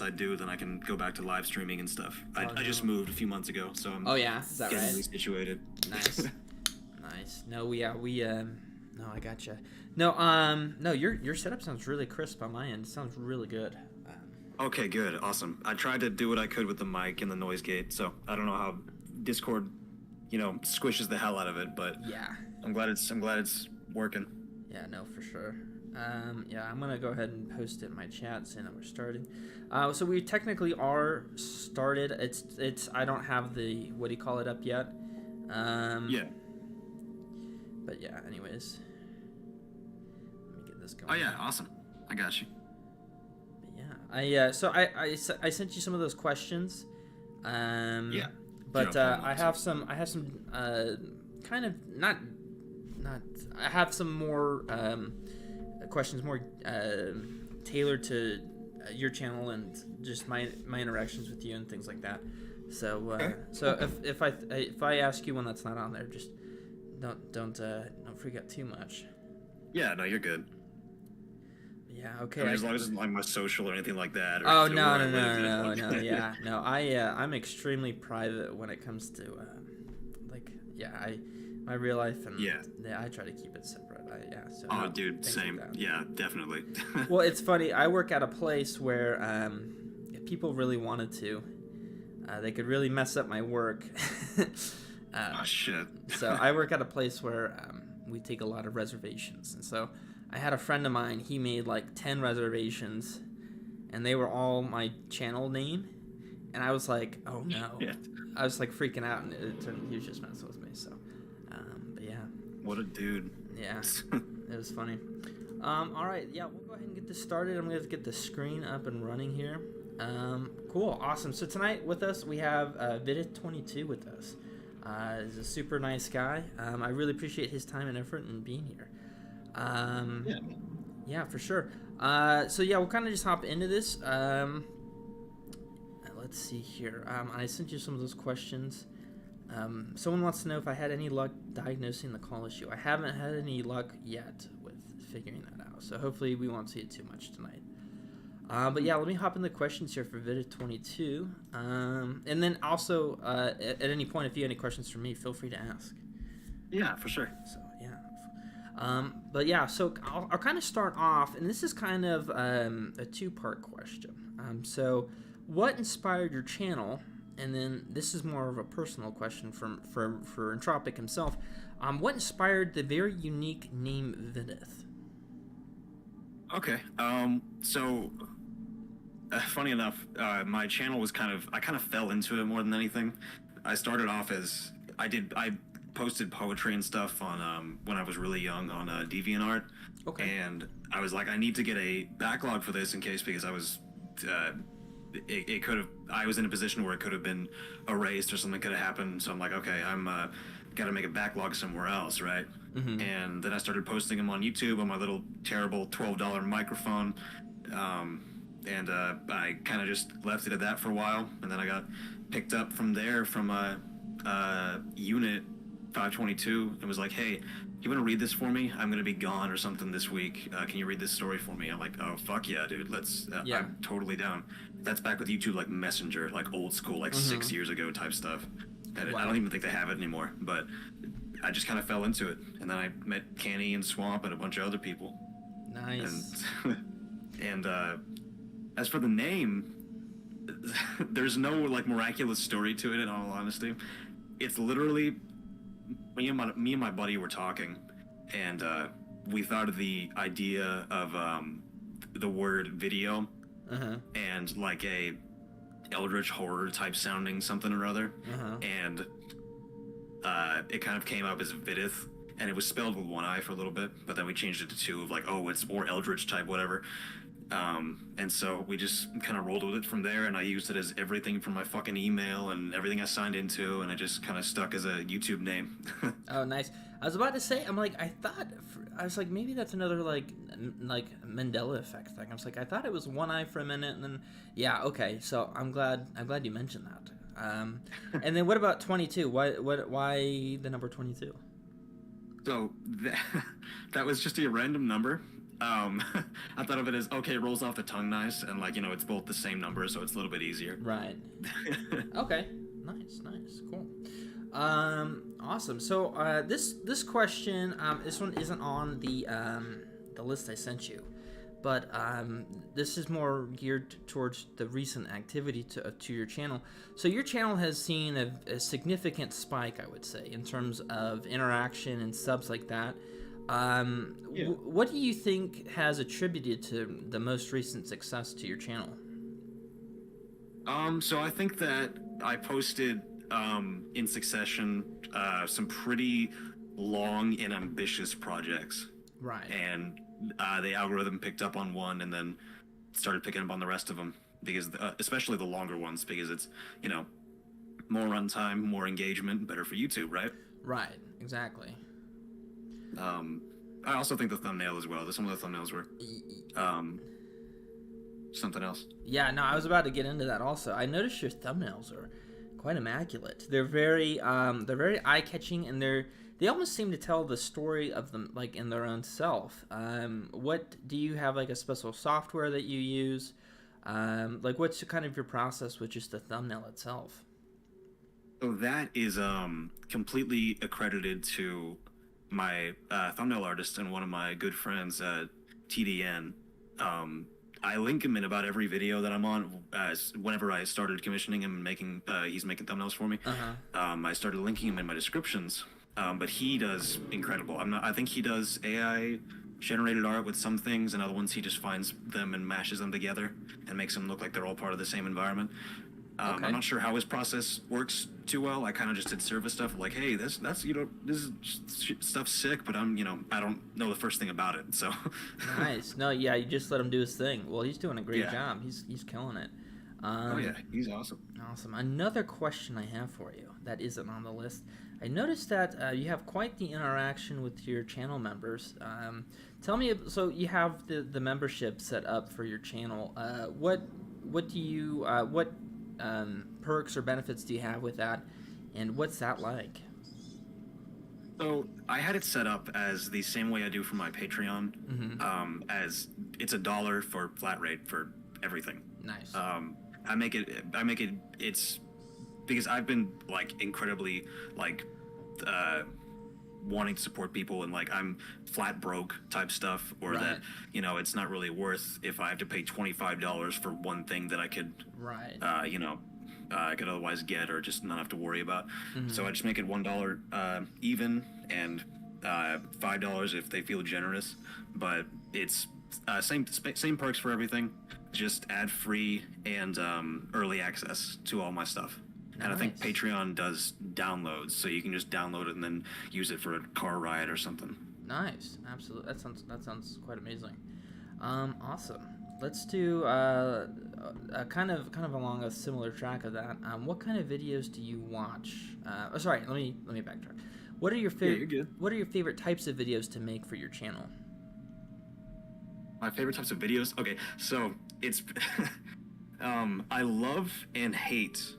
once I do, then I can go back to live streaming and stuff. I just moved a few months ago, so I'm is that getting right? situated. Nice. Nice. No, no, I gotcha. No, no, your setup sounds really crisp on my end. It sounds really good. Okay, good, awesome. I tried to do what I could with the mic and the noise gate, so I don't know how Discord, squishes the hell out of it, but yeah, I'm glad it's working. Yeah, no, for sure. Yeah, I'm gonna go ahead and post it in my chat saying that we're starting. So we technically are started. It's I don't have the what do you call it up yet. Yeah. But yeah, anyways, let me get this going. Oh yeah, awesome. I got you. But yeah, so I sent you some of those questions. Yeah. But I have some kind of not I have some more questions more tailored to your channel and just my interactions with you and things like that. So if I ask you one that's not on there, just don't freak out too much. Yeah, no, you're good. Yeah, okay. I mean, as long as it's like my social or anything like that. Oh no, yeah, no. I'm extremely private when it comes to my real life and I try to keep it separate. So. Oh, dude, same. Like yeah, definitely. Well, it's funny. I work at a place where if people really wanted to, they could really mess up my work. Oh shit. So I work at a place where we take a lot of reservations, and so I had a friend of mine. He made like 10 reservations, and they were all my channel name, and I was like, oh no. Yeah. I was like freaking out, and he was just messing with me. So, but yeah. What a dude. Yeah, it was funny. All right, yeah, we'll go ahead and get this started. I'm going to get the screen up and running here. Cool, awesome. So tonight with us, we have Viidith22 with us. He's a super nice guy. I really appreciate his time and effort in being here. Yeah, for sure. So yeah, we'll kind of just hop into this. Let's see here. I sent you some of those questions. Someone wants to know if I had any luck diagnosing the call issue. I haven't had any luck yet with figuring that out, so hopefully we won't see it too much tonight. But yeah, let me hop in the questions here for Viidith22. And then also, at any point, if you have any questions for me, feel free to ask. Yeah, for sure. So yeah. But yeah, so I'll kind of start off, and this is kind of a two-part question. So what inspired your channel? And then this is more of a personal question for Entropic himself. What inspired the very unique name Viidith? Okay. So funny enough, my channel was I kind of fell into it more than anything. I started off as I posted poetry and stuff on when I was really young on DeviantArt. Okay. And I was like, I need to get a backlog for this in case, because I was it could have, I was in a position where it could have been erased or something could have happened. So I'm like, okay, I'm got to make a backlog somewhere else, right? Mm-hmm. And then I started posting them on YouTube on my little terrible $12 microphone. And I kind of just left it at that for a while, and then I got picked up from there from Unit 522 and was like, hey, you want to read this for me? I'm going to be gone or something this week. Can you read this story for me? I'm like, oh, fuck yeah, dude. Let's, yeah. I'm totally down. That's back with YouTube, like Messenger, like old school, like 6 years ago type stuff. And Wow. I don't even think they have it anymore, but I just kind of fell into it. And then I met Canny and Swamp and a bunch of other people. Nice. And as for the name, there's no like miraculous story to it, in all honesty. It's literally me and my buddy were talking, and we thought of the idea of the word video and like a eldritch horror type sounding something or other, and it kind of came up as Viidith, and it was spelled with one I for a little bit, but then we changed it to two, of like, oh, it's more eldritch type whatever. And so we just kind of rolled with it from there, and I used it as everything from my fucking email and everything I signed into, and it just kind of stuck as a YouTube name. Oh, nice. I was about to say, I was like, maybe that's another like Mandela effect thing. I was like, I thought it was one eye for a minute, and then yeah, okay. So I'm glad you mentioned that. And then what about 22? Why the number 22? So that was just a random number. I thought of it as okay, it rolls off the tongue nice, and like it's both the same number, so it's a little bit easier. Right. Okay. Nice, cool. Awesome. So this question, this one isn't on the list I sent you, but this is more geared towards the recent activity to your channel. So your channel has seen a significant spike, I would say, in terms of interaction and subs like that. Yeah. What do you think has attributed to the most recent success to your channel? So I think that I posted in succession some pretty long and ambitious projects. Right. And the algorithm picked up on one and then started picking up on the rest of them because especially the longer ones, because it's more runtime, more engagement, better for YouTube, right? Right, exactly. I also think the thumbnail as well. Some of the thumbnails were something else. Yeah, no, I was about to get into that also. I noticed your thumbnails are quite immaculate. They're very eye-catching, and they almost seem to tell the story of them like in their own self. What do you have, like a special software that you use? Like what's kind of your process with just the thumbnail itself? So that is completely accredited to my thumbnail artist and one of my good friends, TDN. I link him in about every video that I'm on. Whenever I started commissioning him and he's making thumbnails for me. I started linking him in my descriptions. But he does incredible. I think he does AI generated art with some things, and other ones he just finds them and mashes them together and makes them look like they're all part of the same environment. Okay. I'm not sure how his process works too well. I kind of just did service stuff like, hey, that's this is stuff's sick, but I don't know the first thing about it. So Nice. No, yeah, you just let him do his thing. Well, he's doing a great Yeah. job. He's killing it. oh yeah, he's awesome. Awesome. Another question I have for you that isn't on the list. I noticed that you have quite the interaction with your channel members. Tell me, so you have the membership set up for your channel. What do you what perks or benefits do you have with that, and what's that like? So I had it set up as the same way I do for my Patreon, as it's $1 for flat rate for everything. Nice. I make it. It's because I've been like incredibly like wanting to support people, and like I'm flat broke type stuff, or Right. that it's not really worth if I have to pay $25 for one thing that I could Right. I could otherwise get or just not have to worry about. So I just make it $1 even, and $5 if they feel generous. But it's same perks for everything, just ad free and early access to all my stuff. And I think Nice. Patreon does downloads, so you can just download it and then use it for a car ride or something. Nice. Absolutely. That sounds quite amazing. Awesome. Let's do kind of along a similar track of that. What kind of videos do you watch? Sorry, let me backtrack. What are your you're good. What are your favorite types of videos to make for your channel? My favorite types of videos? Okay, so it's I love and hate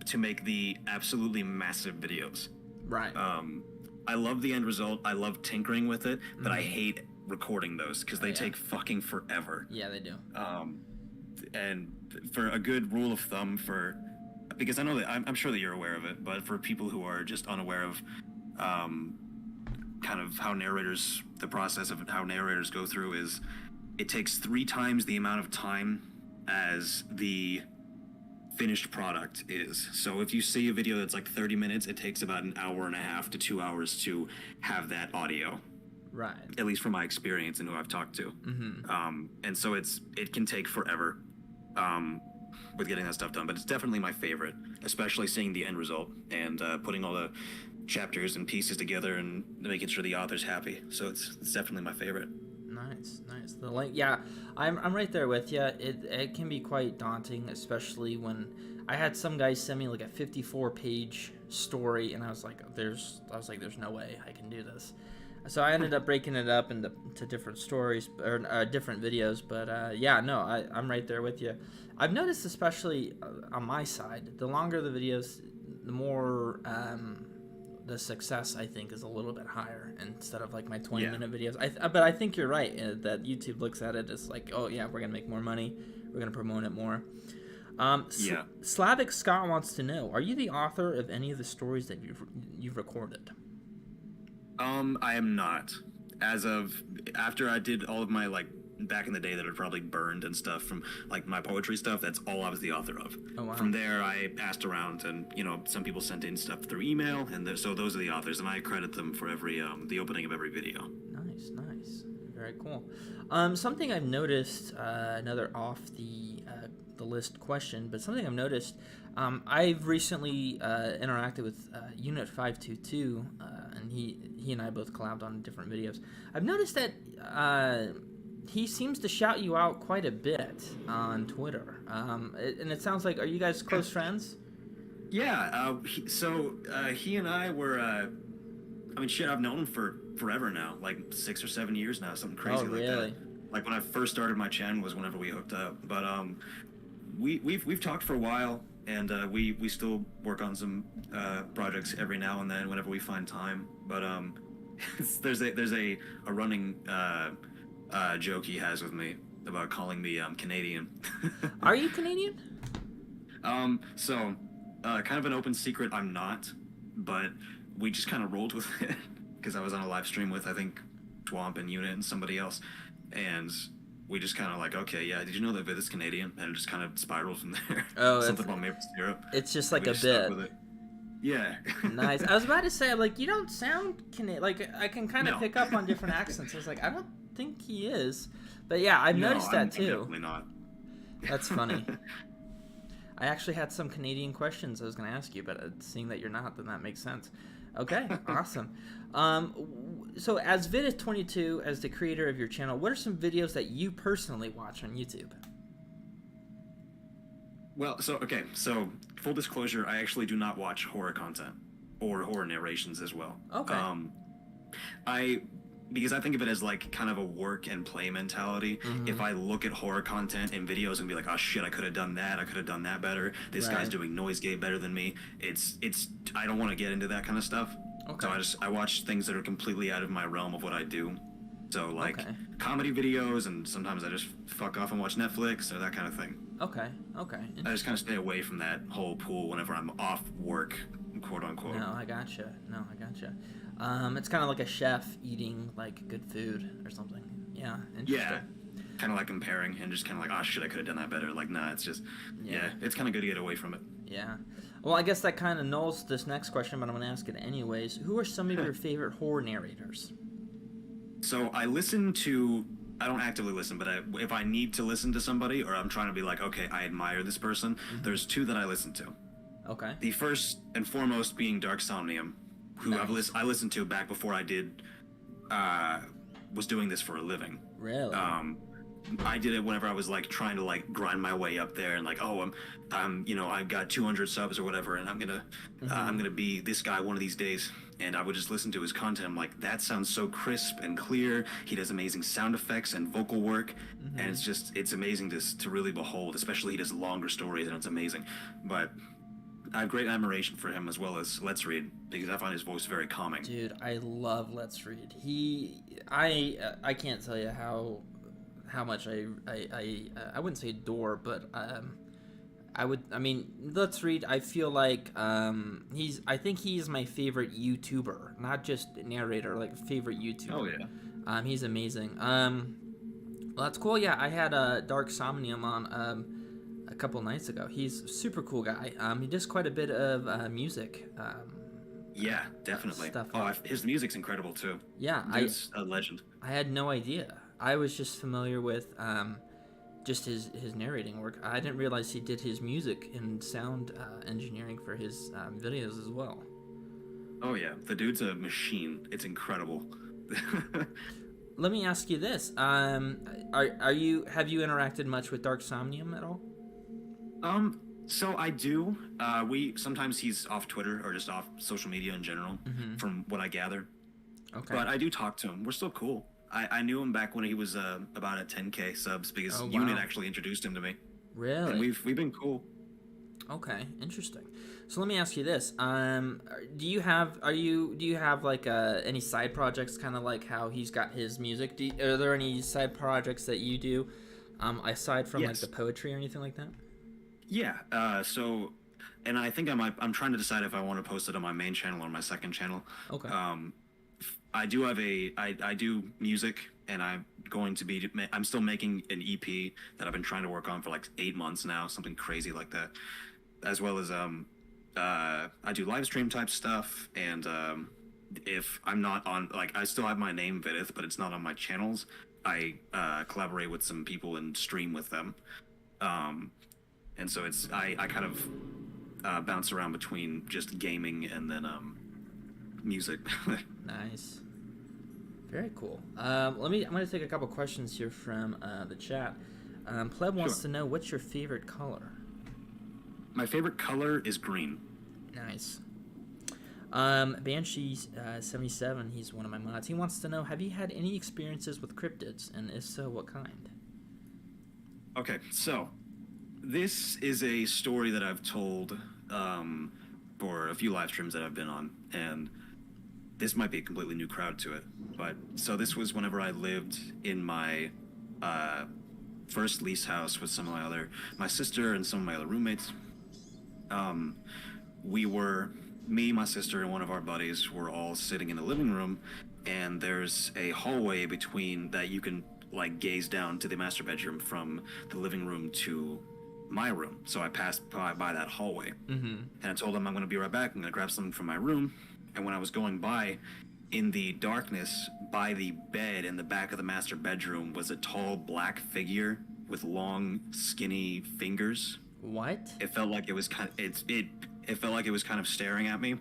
to make the absolutely massive videos. Right. I love the end result. I love tinkering with it, but I hate recording those because they yeah. take fucking forever. Yeah, they do. And for a good rule of thumb because I know that I'm sure that you're aware of it, but for people who are just unaware of kind of the process of how narrators go through is it takes 3 times the amount of time as the finished product is. So if you see a video that's like 30 minutes, it takes about an hour and a half to 2 hours to have that audio. Right. At least from my experience and who I've talked to. And so it can take forever with getting that stuff done, but it's definitely my favorite, especially seeing the end result and putting all the chapters and pieces together and making sure the author's happy. So it's definitely my favorite. Nice. The link, yeah, I'm right there with you. It can be quite daunting, especially when I had some guys send me like a 54-page story, and I was like, there's no way I can do this. So I ended up breaking it up into different stories or different videos. But yeah, no, I'm right there with you. I've noticed, especially on my side, the longer the videos, the more the success I think is a little bit higher instead of like my 20 Yeah. minute videos. But I think you're right that YouTube looks at it as like, oh yeah, we're gonna make more money, we're gonna promote it more. Yeah. Slavic Scott wants to know: are you the author of any of the stories that you've recorded? I am not. As of after I did all of my like back in the day that are probably burned and stuff from like my poetry stuff, that's all I was the author of. Oh, wow. From there, I passed around, and some people sent in stuff through email, and so those are the authors, and I credit them for every the opening of every video. Nice, very cool. Something I've noticed, another off the list question, but something I've noticed, I've recently interacted with Unit 522, and he and I both collabed on different videos. I've noticed that he seems to shout you out quite a bit on Twitter, and it sounds like, are you guys close friends? Yeah. He and I were. I mean, shit. I've known him for forever now, like 6 or 7 years now, something crazy like really? that. Like when I first started my channel was whenever we hooked up, but we've talked for a while, and we still work on some projects every now and then whenever we find time. But there's a running joke he has with me about calling me Canadian. Are you Canadian? Kind of an open secret, I'm not, but we just kind of rolled with it because I was on a live stream with, I think, Twomp and Unit and somebody else, and we just kind of like, okay, yeah, did you know that Viidith's Canadian? And it just kind of spiraled from there. Oh, something about maple syrup. It's just like a stuck bit. with it. Yeah. Nice. I was about to say, like, you don't sound Canadian. Like, I can kind of pick up on different accents. I was like, I don't think he is. But yeah, I've noticed that too. I'm definitely not. That's funny. I actually had some Canadian questions I was going to ask you, but seeing that you're not, then that makes sense. Okay, awesome. So as Viidith22, as the creator of your channel, what are some videos that you personally watch on YouTube? Well, so full disclosure, I actually do not watch horror content or horror narrations as well. Okay. Because I think of it as like kind of a work and play mentality. Mm-hmm. If I look at horror content and videos and be like, oh shit, I could have done that better. This guy's doing noise gate better than me. It's I don't want to get into that kind of stuff. Okay. So I watch things that are completely out of my realm of what I do. So like comedy videos, and sometimes I just fuck off and watch Netflix or that kind of thing. Okay. I just kind of stay away from that whole pool whenever I'm off work, quote unquote. No, I gotcha. It's kind of like a chef eating like good food or something. Yeah, interesting. Yeah, kind of like comparing and just kind of like, oh shit, I could have done that better. Like, nah, it's just, it's kind of good to get away from it. Yeah. Well, I guess that kind of nulls this next question, but I'm going to ask it anyways. Who are some of your favorite horror narrators? So I don't actively listen, but if I need to listen to somebody, or I'm trying to be like, okay, I admire this person, there's two that I listen to. Okay. The first and foremost being Dark Somnium, who I listened to back before I was doing this for a living. Really? I did it whenever I was like trying to like grind my way up there and like, oh, I've got 200 subs or whatever, and I'm gonna be this guy one of these days. And I would just listen to his content. I'm like, that sounds so crisp and clear. He does amazing sound effects and vocal work, and it's amazing to really behold. Especially he does longer stories, and it's amazing. But I have great admiration for him as well as Let's Read, because I find his voice very calming. Dude, I love Let's Read. I can't tell you how much I wouldn't say adore, but Let's Read, I feel like I think he's my favorite YouTuber, not just narrator, like favorite YouTuber. Oh yeah. He's amazing. Well, that's cool. Yeah, I had Dark Somnium on a couple nights ago. He's a super cool guy. He does quite a bit of music. Yeah, definitely. His music's incredible too. Yeah, he's a legend. I had no idea. I was just familiar with just his narrating work. I didn't realize he did his music and sound engineering for his videos as well. Oh yeah, the dude's a machine. It's incredible. Let me ask you this: have you interacted much with Dark Somnium at all? So I do. Sometimes he's off Twitter or just off social media in general, from what I gather. Okay. But I do talk to him. We're still cool. I knew him back when he was about at 10K subs because Unit actually introduced him to me. Really? And we've been cool. Okay, interesting. So let me ask you this: do you have like any side projects, kind of like how he's got his music? Are there any side projects that you do, aside from like the Yes. poetry or anything like that? Yeah. And I think I'm trying to decide if I want to post it on my main channel or my second channel. Okay. Um, I do have I do music, and I'm still making an EP that I've been trying to work on for like 8 months now, something crazy like that. As well as I do live stream type stuff, and if I'm not on, like, I still have my name Viidith, but it's not on my channels. I collaborate with some people and stream with them, um, and so I kind of bounce around between just gaming and then music. Nice. Very cool. I'm gonna take a couple questions here from the chat. Pleb wants Sure. to know, what's your favorite color? My favorite color is green. Nice. Banshee 77, he's one of my mods. He wants to know, have you had any experiences with cryptids, and if so, what kind? Okay, so this is a story that I've told for a few live streams that I've been on, and this might be a completely new crowd to it. But so this was whenever I lived in my first lease house with my sister and some of my other roommates. We were, me, my sister, and one of our buddies were all sitting in the living room, and there's a hallway between that you can like gaze down to the master bedroom from the living room to my room. So I passed by that hallway, and I told him I'm going to be right back. I'm going to grab something from my room. And when I was going by, in the darkness, by the bed in the back of the master bedroom was a tall black figure with long, skinny fingers. What? It felt like it was it felt like it was kind of staring at me.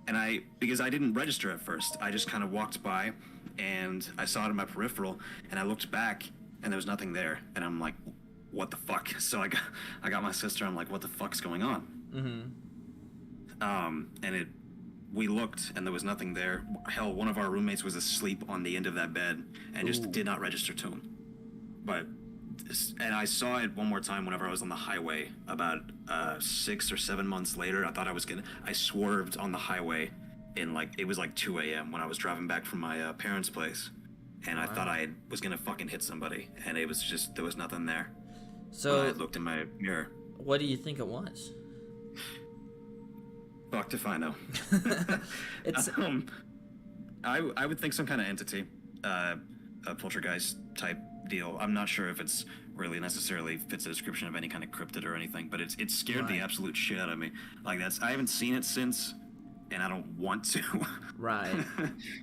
And because I didn't register at first, I just kind of walked by, and I saw it in my peripheral, and I looked back, and there was nothing there, and I'm like, what the fuck? So I got my sister. I'm like, what the fuck's going on? And we looked, and there was nothing there. Hell, one of our roommates was asleep on the end of that bed and just did not register to him. And I saw it one more time whenever I was on the highway about 6 or 7 months later. I swerved on the highway it was like 2 a.m. when I was driving back from my parents' place, and I thought was gonna fucking hit somebody, and it was just, there was nothing there. So I looked in my mirror. what do you think it was? Fuck if I know. It's I would think some kind of entity, a poltergeist type deal. I'm not sure if it's really necessarily fits the description of any kind of cryptid or anything, but it scared the absolute shit out of me. Like, I haven't seen it since, and I don't want to. right.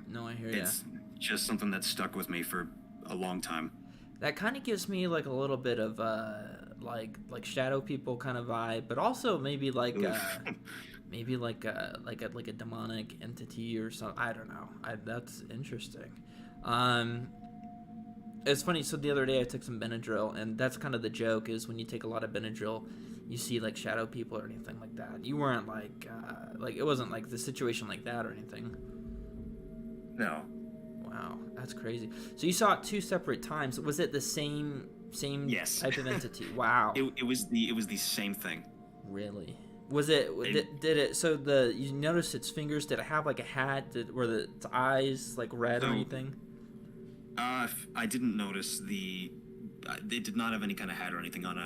No, I hear ya. It's just something that stuck with me for a long time. That kind of gives me like a little bit of like shadow people kind of vibe, but also maybe like maybe like a demonic entity or something. I don't know. That's interesting. It's funny. So the other day I took some Benadryl, and that's kind of the joke, is when you take a lot of Benadryl, you see like shadow people or anything like that. You weren't like it wasn't like the situation like that or anything. No. Wow, that's crazy. So you saw it 2 separate times. Was it the same Yes. type of entity? Wow. It was the same thing. Really? Was it? Did it? So you noticed its fingers? Did it have like a hat? Were its eyes like red or anything? I didn't notice it did not have any kind of hat or anything on it.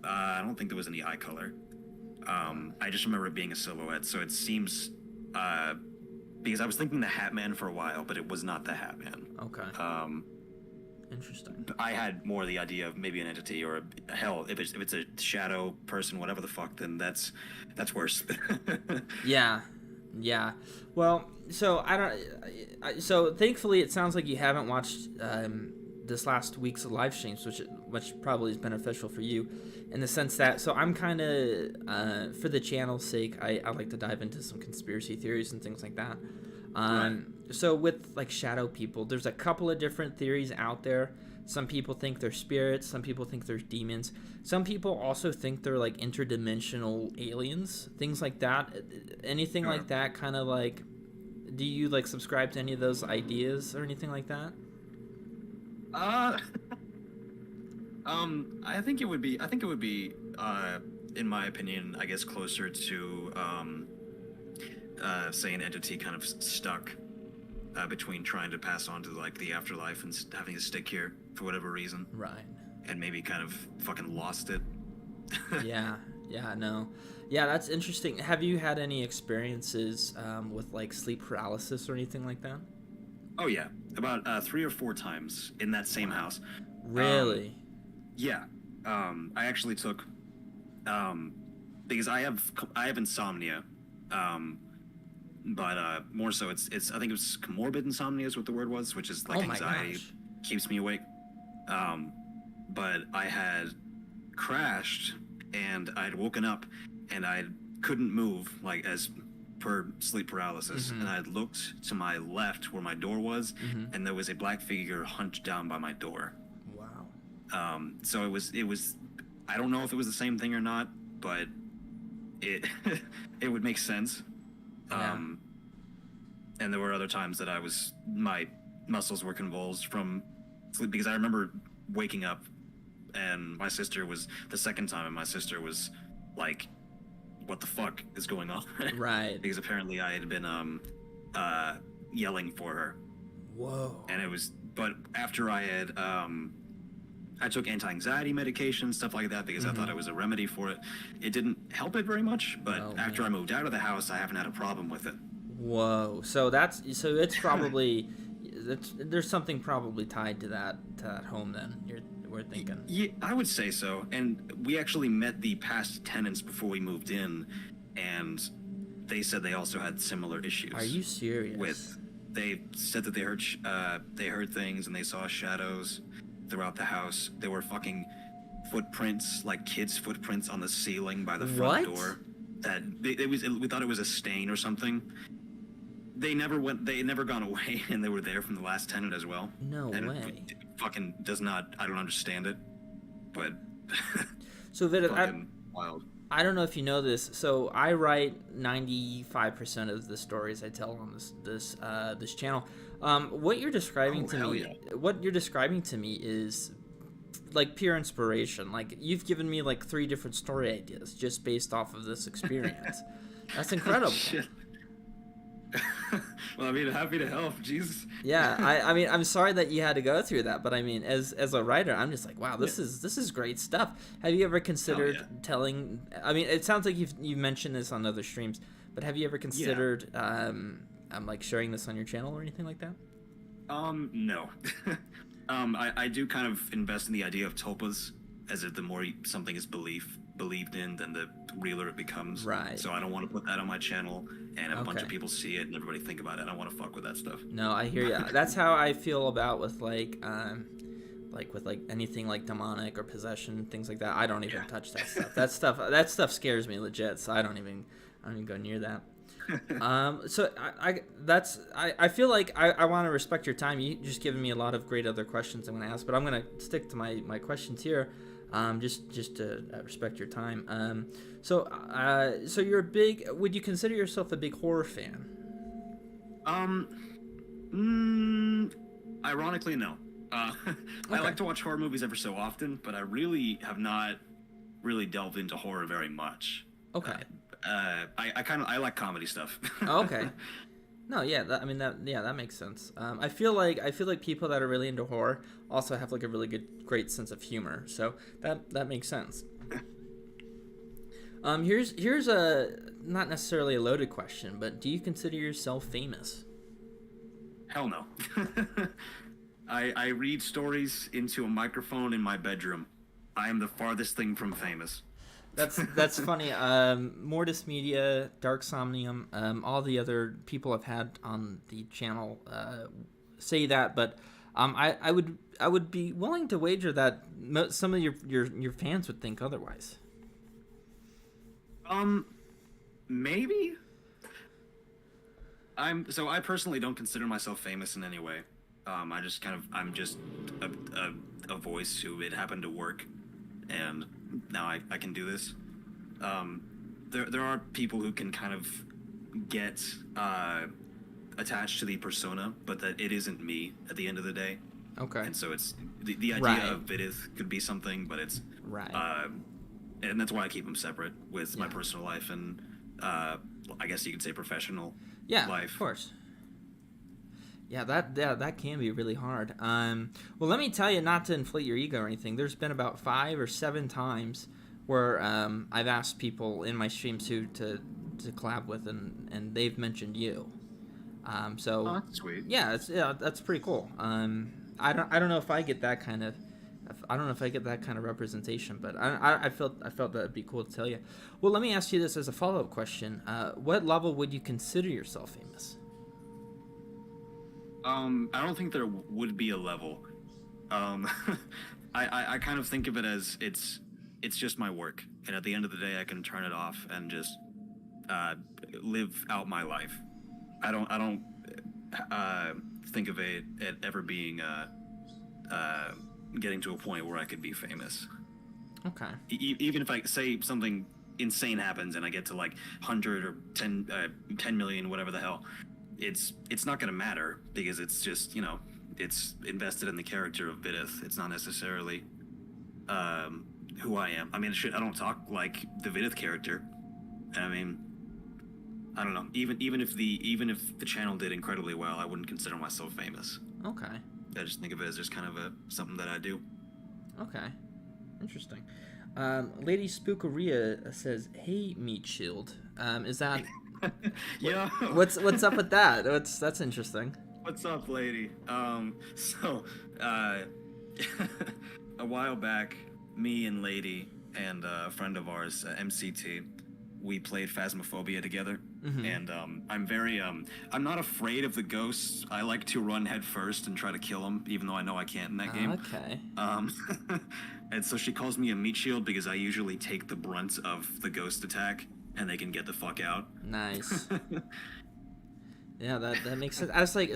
I don't think there was any eye color. I just remember it being a silhouette, so it seems, because I was thinking the Hat Man for a while, but it was not the Hat Man. Okay. Interesting. I had more the idea of maybe an entity, or hell, if it's a shadow person, whatever the fuck, then that's worse. Yeah. Well, so so thankfully it sounds like you haven't watched this last week's live streams, which probably is beneficial for you, in the sense that, so I'm kind of for the channel's sake, I like to dive into some conspiracy theories and things like that. Right. So with like shadow people, there's a couple of different theories out there. Some people think they're spirits. Some people think they're demons. Some people also think they're like interdimensional aliens, things like that. Anything like that, kind of like, do you like subscribe to any of those ideas or anything like that? I think it would be in my opinion, I guess closer to say an entity kind of stuck between trying to pass on to like the afterlife and having to stick here for whatever reason, Right. and maybe kind of fucking lost it. Yeah. Yeah. No. Yeah, that's interesting. Have you had any experiences with like sleep paralysis or anything like that? Oh yeah, about 3 or 4 times in that same house. Really? Yeah, I actually took because I have insomnia, but more so it's I think it was comorbid insomnia is what the word was, which is like Oh my anxiety gosh. keeps me awake. But I had crashed and I'd woken up and I couldn't move like as per sleep paralysis, and I looked to my left where my door was, and there was a black figure hunched down by my door. Wow. So it was I don't know if it was the same thing or not, but it it would make sense. Yeah. And there were other times that my muscles were convulsed from sleep, because I remember waking up and my sister was the second time, and my sister was like, what the fuck is going on? Right. Because apparently I had been yelling for her. Whoa. And it was, but after I had I took anti-anxiety medication, stuff like that, because I thought it was a remedy for it. It didn't help it very much, but Oh, after man. I moved out of the house, I haven't had a problem with it. Whoa. So it's probably there's something probably tied to that home then. We're thinking. Yeah, I would say so. And we actually met the past tenants before we moved in, and they said they also had similar issues. Are you serious? They said that they heard things and they saw shadows throughout the house. There were fucking footprints, like kids' footprints on the ceiling by the front What? door. We thought it was a stain or something. They never gone away, and they were there from the last tenant as well. No and way. It fucking does not. I don't understand it, but So Viidith, fucking wild. I don't know if you know this. So I write 95% of the stories I tell on this channel. What you're describing to me, what you're describing to me is like pure inspiration. Like you've given me like 3 different story ideas just based off of this experience. That's incredible. Shit. Well, I mean, happy to help. Jesus. Yeah, I mean, I'm sorry that you had to go through that, but I mean, as a writer, I'm just like, wow, this is great stuff. Have you ever considered telling? I mean, it sounds like you've mentioned this on other streams, but have you ever considered like sharing this on your channel or anything like that? No. I do kind of invest in the idea of tulpas, as if the more something is believed in, then the realer it becomes. Right. So I don't want to put that on my channel and have a bunch of people see it and everybody think about it. I don't want to fuck with that stuff. No, I hear you. That's how I feel about with like with like anything like demonic or possession, things like that. I don't even touch that stuff. That stuff scares me legit. So I don't even go near that. So I feel like I want to respect your time. You just given me a lot of great other questions I'm going to ask, but I'm going to stick to my questions here. Just to respect your time. So you're a big. Would you consider yourself a big horror fan? Ironically, no. I like to watch horror movies every so often, but I really have not really delved into horror very much. Okay. I like comedy stuff. Okay. No, yeah, that makes sense. I feel like people that are really into horror also have like a really great sense of humor. So that makes sense. Here's a not necessarily a loaded question, but do you consider yourself famous? Hell no. I read stories into a microphone in my bedroom. I am the farthest thing from famous. That's funny. Mortis Media, Dark Somnium, all the other people I've had on the channel say that, but I would be willing to wager that some of your fans would think otherwise. Maybe. I personally don't consider myself famous in any way. I'm just a voice who it happened to work, and now I can do this. There are people who can kind of get attached to the persona, but that it isn't me at the end of the day. Okay. And so it's the idea of Viidith could be something, but it's and that's why I keep them separate with my Yeah. personal life and I guess you could say professional life. Of course. Yeah, that can be really hard. Well, let me tell you, not to inflate your ego or anything. There's been about 5 or 7 times where I've asked people in my streams to collab with, and they've mentioned you. So Oh, that's sweet. yeah, that's pretty cool. I don't know if I get that kind of. I don't know if I get that kind of representation, but I felt that would be cool to tell you. Well, let me ask you this as a follow-up question. What level would you consider yourself famous? I don't think there would be a level. I kind of think of it as it's just my work, and at the end of the day, I can turn it off and just live out my life. I don't think of it ever being getting to a point where I could be famous. Okay. Even if I say something insane happens and I get to like 100 or 10 million, whatever the hell, it's not going to matter because it's just, it's invested in the character of Viidith. It's not necessarily who I am. I mean, I don't talk like the Viidith character. I mean, I don't know. Even if the channel did incredibly well, I wouldn't consider myself famous. Okay. I just think of it as just kind of something that I do. Okay. Interesting. Lady Spookeria says, "Hey, Meat Shield." Is that? Yeah. What's up with that? That's interesting. What's up, lady? So, a while back, me and Lady and a friend of ours, MCT, we played Phasmophobia together. Mm-hmm. And I'm not afraid of the ghosts. I like to run head first and try to kill them, even though I know I can't in that game. Okay. And so she calls me a meat shield because I usually take the brunt of the ghost attack, and they can get the fuck out. Nice. Yeah, that makes sense. I was like,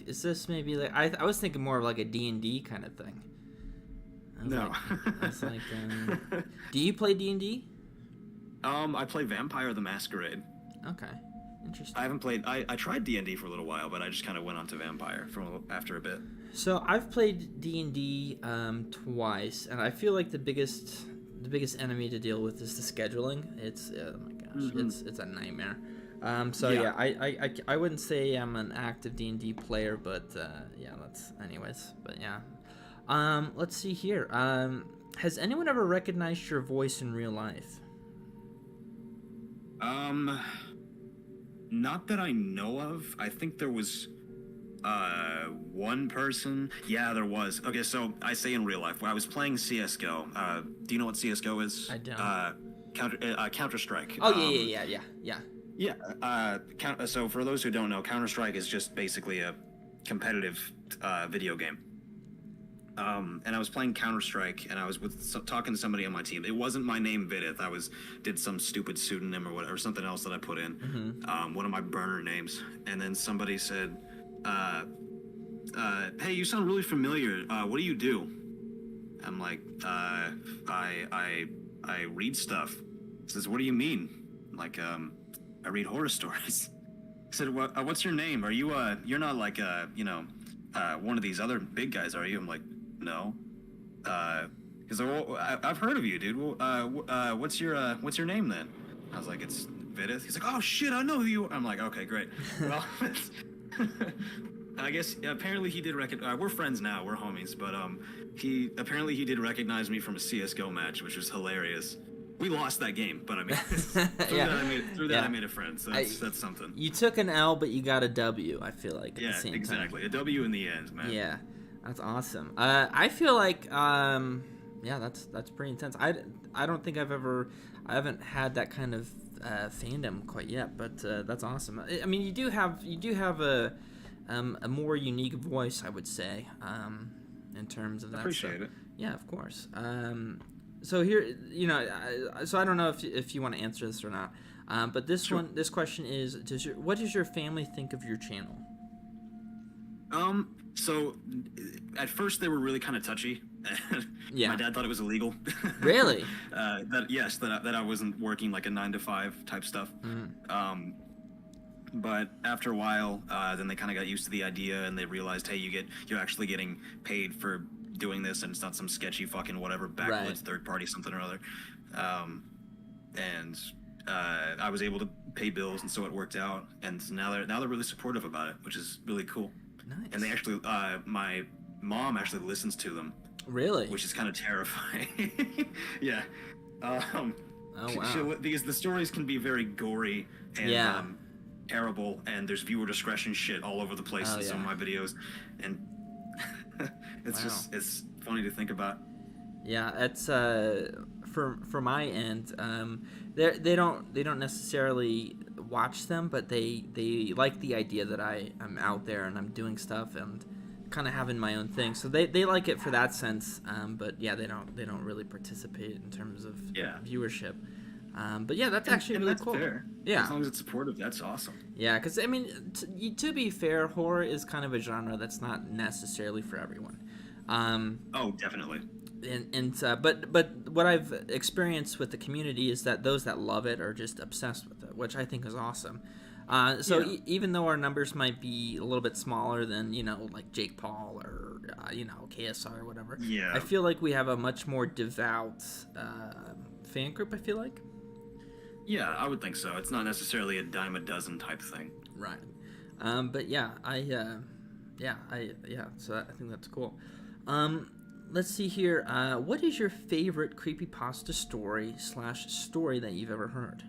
is this maybe like I was thinking more of like a D&D kind of thing. No. Do you play D&D? I play Vampire the Masquerade. Okay, interesting. I haven't played. I tried D&D for a little while, but I just kind of went on to Vampire after a bit. So I've played D&D twice, and I feel like the biggest enemy to deal with is the scheduling. It's oh my gosh, it's a nightmare. Yeah, I wouldn't say I'm an active D&D player, but yeah, that's anyways. But yeah, let's see here. Has anyone ever recognized your voice in real life? Not that I know of. I think there was one person. Yeah, there was. Okay, so I say in real life. When I was playing CS:GO. Do you know what CS:GO is? I don't. Counter-Strike. Oh yeah. Yeah. So for those who don't know, Counter-Strike is just basically a competitive video game. And I was playing Counter-Strike, and I was talking to somebody on my team. It wasn't my name, Viidith. I did some stupid pseudonym or whatever, something else that I put in. Mm-hmm. One of my burner names. And then somebody said, "Hey, you sound really familiar. What do you do?" I'm like, I read stuff." He says, "What do you mean?" I'm like, I read horror stories. He said, "What's your name? Are you you're not like one of these other big guys, are you?" I'm like, "No." He's like, "Well, I've heard of you, dude. Well, what's your name then?" I was like, "It's Viidith." He's like, "Oh shit, I know who you are." I'm like, "Okay, great." Well, I guess apparently he did recognize. We're friends now, we're homies, but he did recognize me from a CS:GO match, which was hilarious. We lost that game, but I mean, through that I made a friend, so that's something. You took an L, but you got a W, I feel like, at the same exactly. time. A W in the end, man. Yeah, that's awesome. I feel like, yeah, that's pretty intense. I don't think I haven't had that kind of fandom quite yet, but that's awesome. I mean, you do have a more unique voice, I would say, in terms of that. Appreciate it. Yeah, of course. So here, so I don't know if you want to answer this or not, but this question is: what does your family think of your channel? So at first they were really kind of touchy. Yeah. My dad thought it was illegal. Really? that I wasn't working like a 9-to-5 type stuff. Mm. But after a while, then they kind of got used to the idea, and they realized, hey, you're actually getting paid for doing this, and it's not some sketchy fucking whatever backwoods third party something or other. and I was able to pay bills, and so it worked out. And now they're really supportive about it, which is really cool. Nice. And they actually, my mom actually listens to them. Really? Which is kind of terrifying. Yeah. Oh wow. Because the stories can be very gory and terrible, and there's viewer discretion shit all over the place in some of my videos, and it's funny to think about. Yeah, it's for my end. They don't necessarily watch them, but they like the idea that I'm out there and I'm doing stuff and kind of having my own thing. So they like it for that sense. But yeah, they don't really participate in terms of viewership. But yeah, that's actually really cool. Fair. Yeah, as long as it's supportive, that's awesome. Yeah, because I mean, to be fair, horror is kind of a genre that's not necessarily for everyone. Oh, definitely. But what I've experienced with the community is that those that love it are just obsessed with it, which I think is awesome. Even though our numbers might be a little bit smaller than like Jake Paul or KSR or whatever, I feel like we have a much more devout fan group. I feel like. Yeah, I would think so. It's not necessarily a dime a dozen type thing. Right. But yeah, so I think that's cool. Let's see here. What is your favorite creepypasta story that you've ever heard?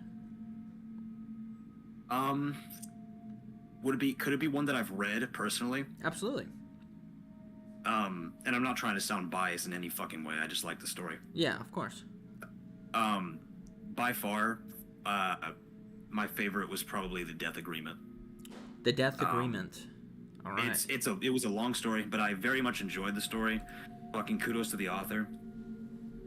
Could it be one that I've read personally? Absolutely. And I'm not trying to sound biased in any fucking way. I just like the story. Yeah, of course. By far, my favorite was probably The Death Agreement. The Death Agreement. All right. It was a long story, but I very much enjoyed the story. Fucking kudos to the author.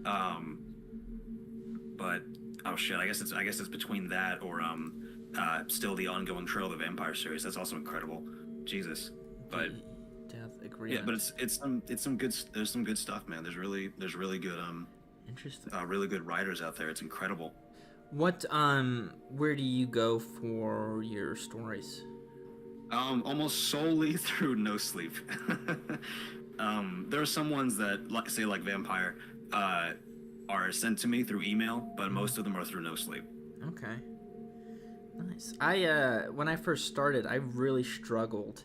But oh shit, I guess it's between that or still the ongoing Trail of the Vampire series. That's also incredible. Jesus. But Death Agreement. Yeah, but it's some good. There's some good stuff, man. There's really good interesting. Really good writers out there. It's incredible. What where do you go for your stories? Almost solely through No Sleep. There are some ones that, like Vampire, are sent to me through email, but most of them are through No Sleep. Okay. Nice. When I first started, I really struggled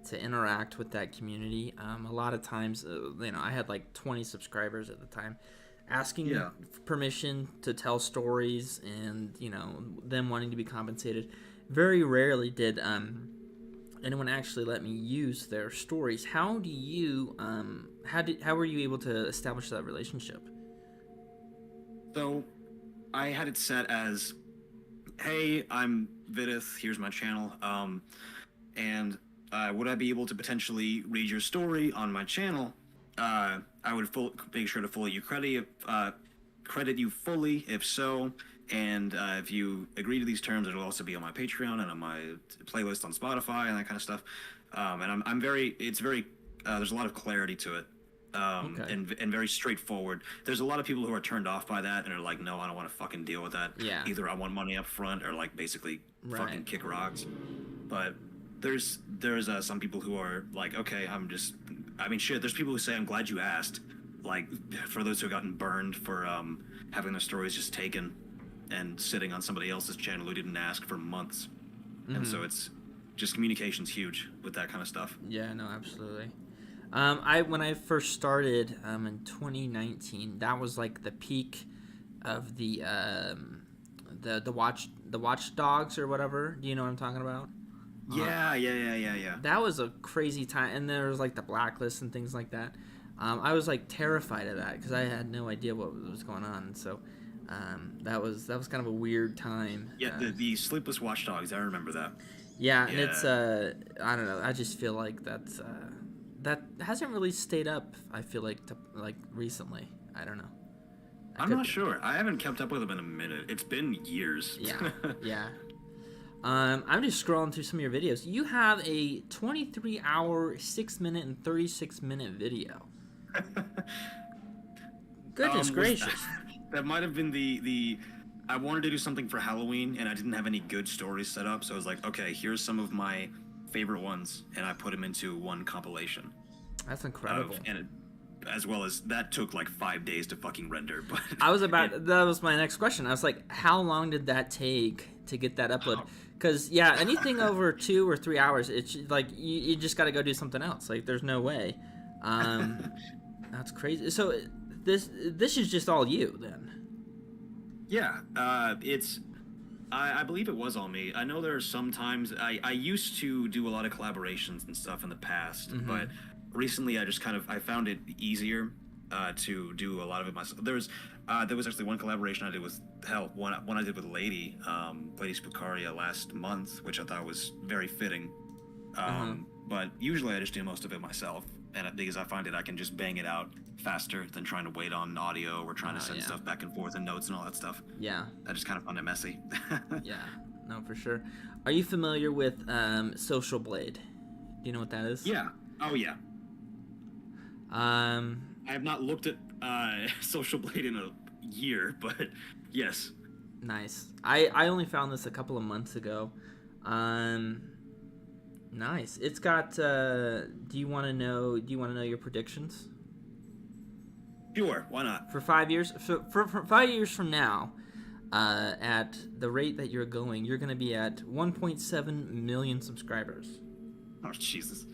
to interact with that community. A lot of times, I had like 20 subscribers at the time, asking permission to tell stories and, them wanting to be compensated. Very rarely did anyone actually let me use their stories. How do you how were you able to establish that relationship? So I had it set as, hey, I'm Viidith, here's my channel, and would I be able to potentially read your story on my channel? I would make sure to fully credit you fully, if so, and if you agree to these terms, it'll also be on my Patreon and on my playlist on Spotify and that kind of stuff. And there's a lot of clarity to it, and very straightforward. There's a lot of people who are turned off by that and are like, no, I don't want to fucking deal with that. Yeah. Either I want money up front or like basically fucking kick rocks. But there's some people who are like, okay, there's people who say, I'm glad you asked. Like, for those who have gotten burned for having their stories just taken and sitting on somebody else's channel who didn't ask for months. Mm-hmm. And so it's just communication's huge with that kind of stuff. Yeah, no, absolutely. When I first started in 2019, that was like the peak of the Watch Dogs or whatever. Do you know what I'm talking about? Yeah. That was a crazy time, and there was like the blacklist and things like that. I was like terrified of that because I had no idea what was going on. So that was kind of a weird time. Yeah, the Sleepless Watchdogs, I remember that. Yeah, and it's I don't know. I just feel like that hasn't really stayed up. I feel like recently. I don't know. I'm not sure. I haven't kept up with them in a minute. It's been years. Yeah, yeah. I'm just scrolling through some of your videos. You have a 23-hour, 6-minute, and 36-minute video. Goodness gracious. That might have been the I wanted to do something for Halloween, and I didn't have any good stories set up, so I was like, okay, here's some of my favorite ones, and I put them into one compilation. That's incredible. as well as that took like 5 days to fucking render. But that was my next question. I was like, how long did that take to get that upload? Because anything over 2 or 3 hours, it's like you just got to go do something else. Like there's no way. That's crazy. So this is just all you then? Yeah, I believe it was all me. I know there are some times I used to do a lot of collaborations and stuff in the past, but recently I just I found it easier to do a lot of it myself. There was actually one collaboration I did with one I did with Lady Spucaria last month, which I thought was very fitting. But usually I just do most of it myself, and because I find I can just bang it out faster than trying to wait on audio or trying to send stuff back and forth and notes and all that stuff. Yeah. I just kind of find it messy. Yeah, no, for sure. Are you familiar with Social Blade? Do you know what that is? Yeah. Oh, yeah. I have not looked at Social Blade in a year, but yes. Nice. I only found this a couple of months ago. Nice. It's got. Do you want to know your predictions? Sure. Why not? For 5 years. For 5 years from now, at the rate that you're going to be at 1.7 million subscribers. Oh Jesus.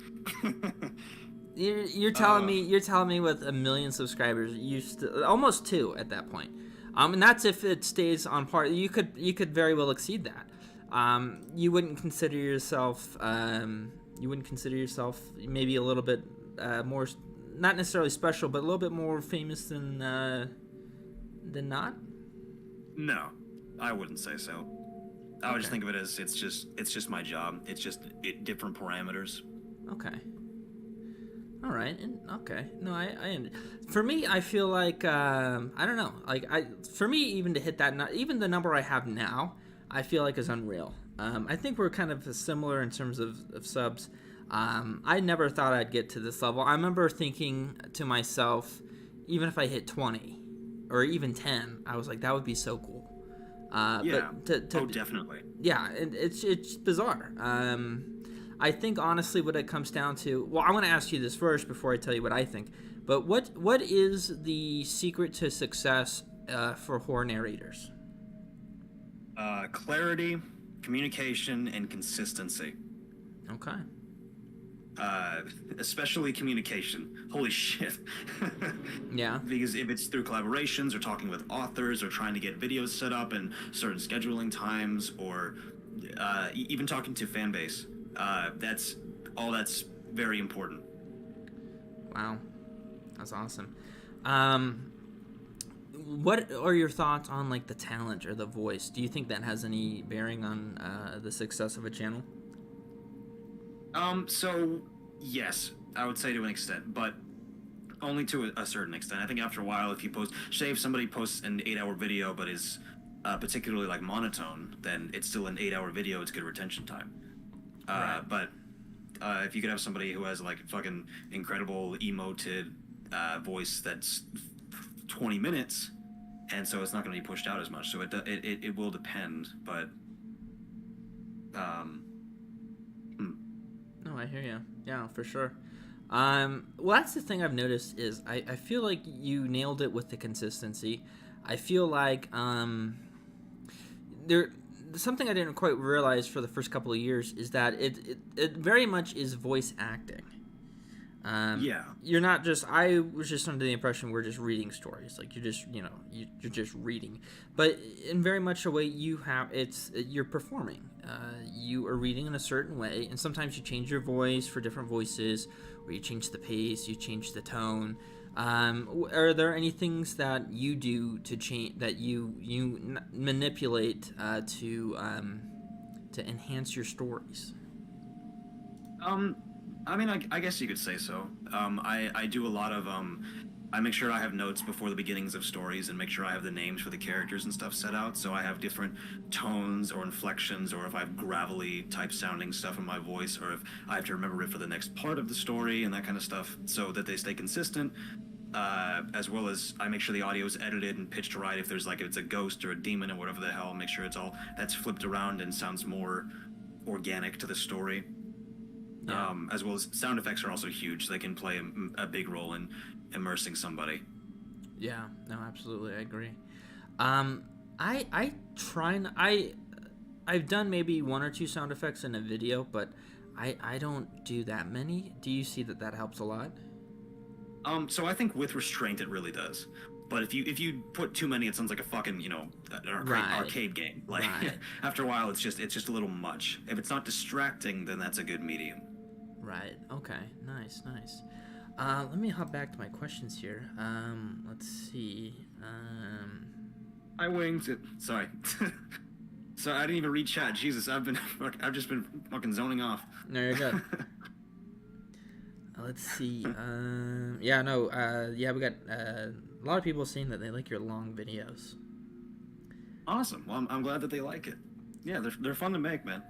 You're telling me with 1 million subscribers, almost 2 at that point. And that's if it stays on par. You could very well exceed that. You wouldn't consider yourself maybe a little bit more, not necessarily special, but a little bit more famous than not? No, I wouldn't say so. I would just think of it as it's just my job. It's just different parameters. Okay. All right. Okay. No, for me, I feel like I don't know. Like for me, even to hit that, even the number I have now, I feel like is unreal. I think we're kind of similar in terms of subs. I never thought I'd get to this level. I remember thinking to myself, even if I hit 20 or even 10, I was like, that would be so cool. Yeah. But definitely. Yeah, it's bizarre. I think honestly, what it comes down to. Well, I want to ask you this first before I tell you what I think. But what is the secret to success for horror narrators? Clarity, communication, and consistency. Okay. Especially communication. Holy shit. Yeah. Because if it's through collaborations or talking with authors or trying to get videos set up in certain scheduling times or even talking to fan base, that's very important. Wow. That's awesome. What are your thoughts on like the talent or the voice? Do you think that has any bearing on the success of a channel? So yes, I would say to an extent, but only to a certain extent. I think after a while, if somebody posts an 8-hour video but is particularly like monotone, then it's still an 8-hour video. It's good retention time. Right. But if you could have somebody who has like fucking incredible emoted voice that's 20 minutes, and so it's not going to be pushed out as much. So it will depend, but No, I hear you. Yeah, for sure. Well, that's the thing I've noticed is I feel like you nailed it with the consistency. I feel like something I didn't quite realize for the first couple of years is that it very much is voice acting. Yeah. You're not just. I was just under the impression we're just reading stories. Like you're just, you're just reading. But in very much a way, you're performing. You are reading in a certain way, and sometimes you change your voice for different voices, or you change the pace, you change the tone. Are there any things that you do to change that you manipulate to enhance your stories? I mean, I guess you could say so. I do a lot of I make sure I have notes before the beginnings of stories and make sure I have the names for the characters and stuff set out, so I have different tones or inflections, or if I have gravelly type sounding stuff in my voice, or if I have to remember it for the next part of the story and that kind of stuff, so that they stay consistent. As well as I make sure the audio is edited and pitched right. If it's a ghost or a demon or whatever the hell, make sure that's flipped around and sounds more organic to the story. Yeah. As well as sound effects are also huge. They can play a big role in immersing somebody. Yeah, no, absolutely, I agree. I try and I've done maybe one or two sound effects in a video, but I don't do that many. Do you see that helps a lot? So I think with restraint it really does. But if you put too many, it sounds like a fucking, an arcade game. Like Right. after a while, it's just a little much. If it's not distracting, then that's a good medium. Right. Okay. Nice. Nice. Let me hop back to my questions here. Let's see. I winged it. Sorry. So I didn't even read chat. Jesus, I've just been fucking zoning off. No, you're good. Let's see. Yeah, no. Yeah, we got a lot of people saying that they like your long videos. Awesome. Well, I'm glad that they like it. Yeah, they're fun to make, man.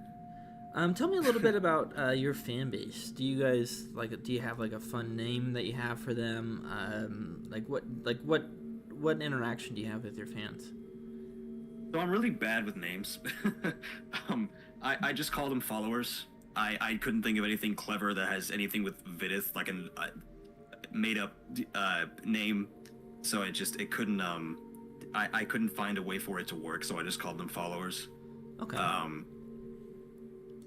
Tell me a little bit about your fan base. Do you guys do you have like a fun name that you have for them? What interaction do you have with your fans? So I'm really bad with names. I just call them followers. I couldn't think of anything clever that has anything with Viidith, like a made up name. So it couldn't I couldn't find a way for it to work. So I just called them followers. Okay.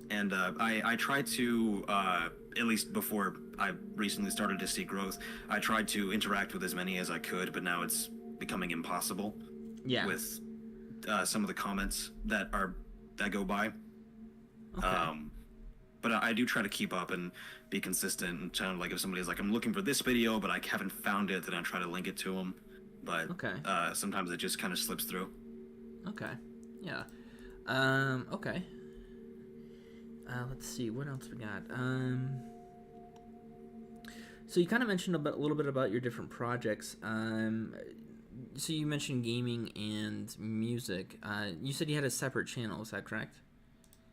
And I tried to, at least before I recently started to see growth, I tried to interact with as many as I could, but now it's becoming impossible. Yeah. With some of the comments that go by. Okay. But I do try to keep up and be consistent. And kind of like if somebody's like, I'm looking for this video, but I haven't found it, then I try to link it to them. But okay. Sometimes it just kind of slips through. Okay. Yeah. Okay. Let's see what else we got. So you kind of mentioned a little bit about your different projects. So you mentioned gaming and music. You said you had a separate channel. Is that correct?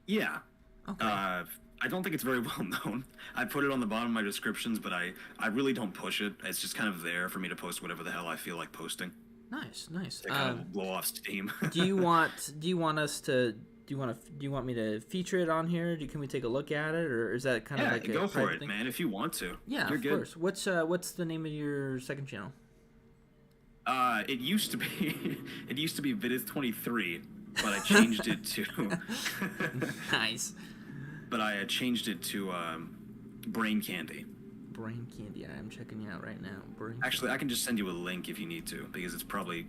Yeah. Okay. I don't think it's very well known. I put it on the bottom of my descriptions, but I really don't push it. It's just kind of there for me to post whatever the hell I feel like posting. Nice. To kind of blow off steam. do you want us to? Do you want me to feature it on here? Can we take a look at it, or is that kind of like a go for it, thing? man. If you want to. Yeah, You're of good. course. What's the name of your second channel? It used to be Viidith 23, but I changed it to. Nice. But I changed it to Brain Candy. Brain Candy. I'm checking you out right now. Actually, I can just send you a link if you need to, because it's probably.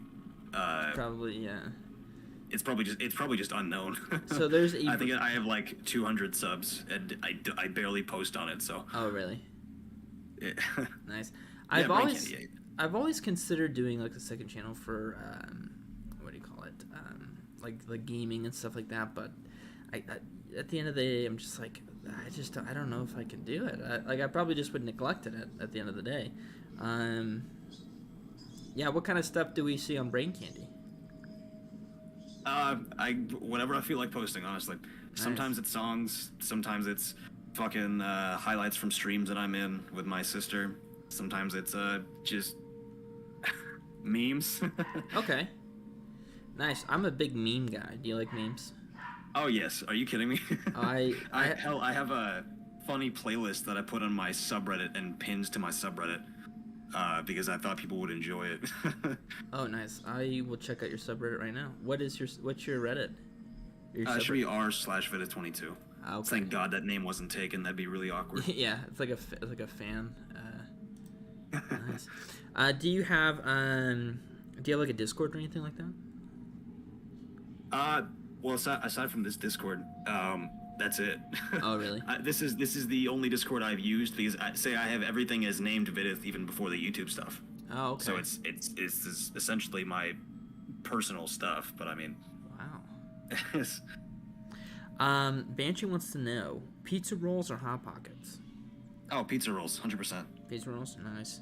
Probably, yeah. It's probably just unknown. So there's I think I have like 200 subs, and I barely post on it. So. Oh really? It, Nice. yeah, I've always considered doing like a second channel for what do you call it? Like gaming and stuff like that. But I at the end of the day, I'm just like I don't know if I can do it. I probably just would neglect it at the end of the day. Yeah. What kind of stuff do we see on Brain Candy? Whatever I feel like posting, honestly. Nice. Sometimes it's songs, sometimes it's fucking highlights from streams that I'm in with my sister. Sometimes it's just memes. Okay. Nice. I'm a big meme guy. Do you like memes? Oh yes. Are you kidding me? I have a funny playlist that I put on my subreddit and pinned to my subreddit. Because I thought people would enjoy it. Oh, nice. I will check out your subreddit right now. What's your Reddit? It should be r/Viidith22. Okay. Thank God that name wasn't taken. That'd be really awkward. Yeah, it's like a fan. Nice. Do you have like a Discord or anything like that? Well, aside from this Discord, that's it. Oh, really? This is the only Discord I've used because I have everything as named Viidith even before the YouTube stuff. Oh, okay. So it's essentially my personal stuff. But I mean, wow. Banshee wants to know: pizza rolls or hot pockets? Oh, pizza rolls, 100%. Pizza rolls, nice.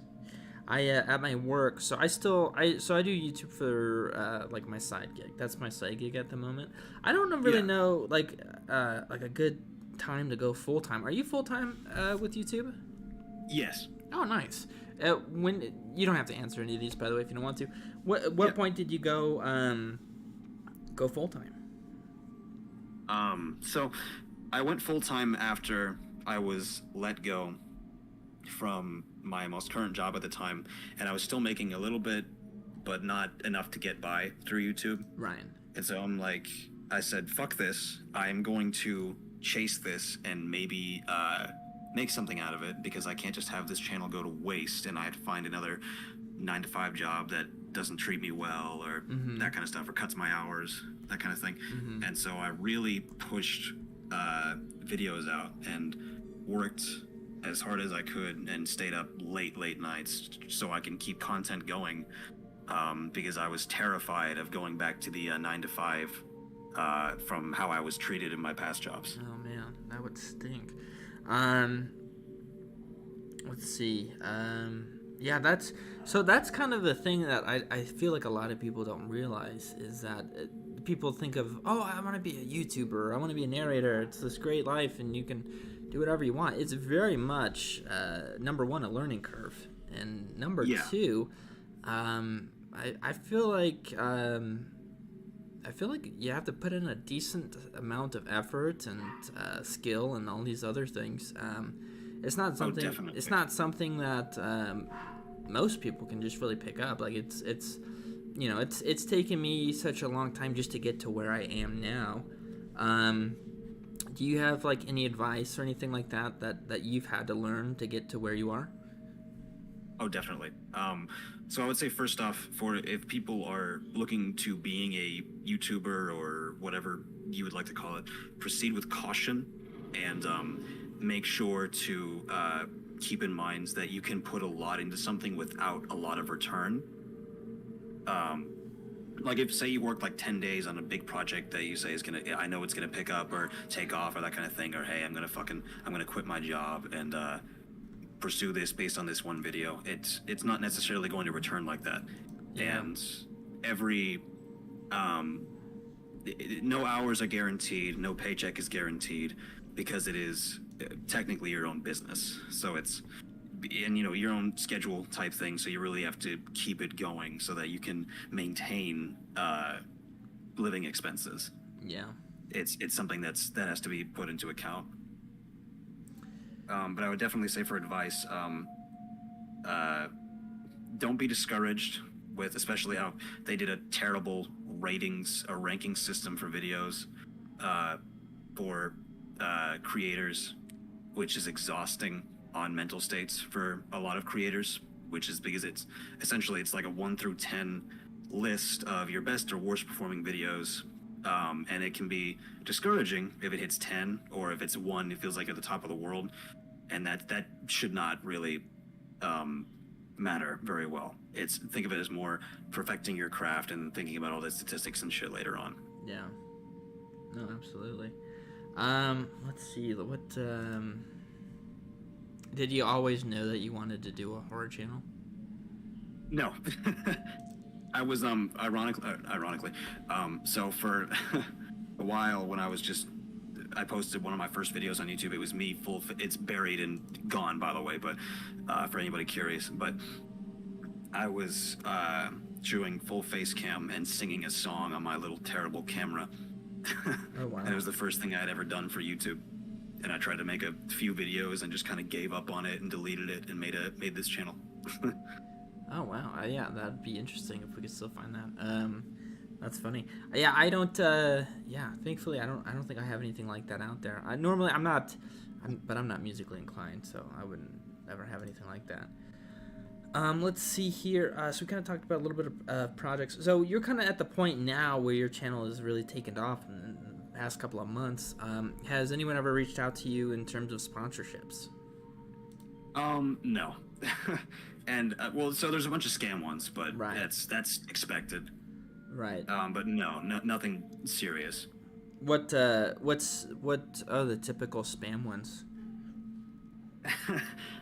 I at my work, so I do YouTube for like my side gig. That's my side gig at the moment. I don't really know like a good time to go full time. Are you full time with YouTube? Yes. Oh, nice. When you don't have to answer any of these, by the way, if you don't want to. What point did you go full time? So I went full time after I was let go from my most current job at the time, and I was still making a little bit, but not enough to get by through YouTube. Right. And so I said, fuck this. I'm going to chase this and maybe make something out of it, because I can't just have this channel go to waste and I have to find another 9-to-5 job that doesn't treat me well, or that kind of stuff, or cuts my hours, that kind of thing. And so I really pushed videos out and worked as hard as I could and stayed up late nights so I can keep content going, because I was terrified of going back to the 9-to-5 from how I was treated in my past jobs. Oh man, that would stink. Let's see. Yeah, that's kind of the thing that I feel like a lot of people don't realize, is that people think of, oh, I want to be a YouTuber, I want to be a narrator, it's this great life and you can do whatever you want. It's very much number one, a learning curve, and number two, I feel like you have to put in a decent amount of effort and skill and all these other things. It's not something. It's not something that most people can just really pick up. Like it's taken me such a long time just to get to where I am now. Do you have like any advice or anything like that you've had to learn to get to where you are? Oh, definitely. So I would say, first off, if people are looking to being a YouTuber or whatever you would like to call it, proceed with caution, and make sure to keep in mind that you can put a lot into something without a lot of return. Like if, say, you work like 10 days on a big project that you say I know it's gonna pick up or take off or that kind of thing, or hey, I'm gonna quit my job and pursue this based on this one video. It's not necessarily going to return like that. And every no hours are guaranteed, no paycheck is guaranteed, because it is technically your own business. So it's, and your own schedule type thing, so you really have to keep it going so that you can maintain living expenses. It's something that has to be put into account. But I would definitely say, for advice, don't be discouraged with, especially how they did a terrible ranking system for videos for creators, which is exhausting on mental states for a lot of creators, which is because it's like a 1 through 10 list of your best or worst performing videos. And it can be discouraging if it hits 10, or if it's 1, it feels like at the top of the world, and that should not really matter very well. Think of it as more perfecting your craft and thinking about all the statistics and shit later on. Yeah. No, absolutely. Let's see. What did you always know that you wanted to do a horror channel? No. I was ironically so for a while, when I posted one of my first videos on YouTube, it was me it's buried and gone, by the way, but for anybody curious, but I was doing full face cam and singing a song on my little terrible camera. Oh wow. And it was the first thing I'd ever done for YouTube, and I tried to make a few videos and just kind of gave up on it and deleted it and made this channel. Oh wow, yeah, that'd be interesting if we could still find that. That's funny. Yeah, I don't. Thankfully, I don't think I have anything like that out there. Normally, I'm not musically inclined, so I wouldn't ever have anything like that. Let's see here. So we kind of talked about a little bit of projects. So you're kind of at the point now where your channel has really taken off in the past couple of months. Has anyone ever reached out to you in terms of sponsorships? No. And so there's a bunch of scam ones, but right. that's expected. Right. But nothing serious. What are the typical spam ones?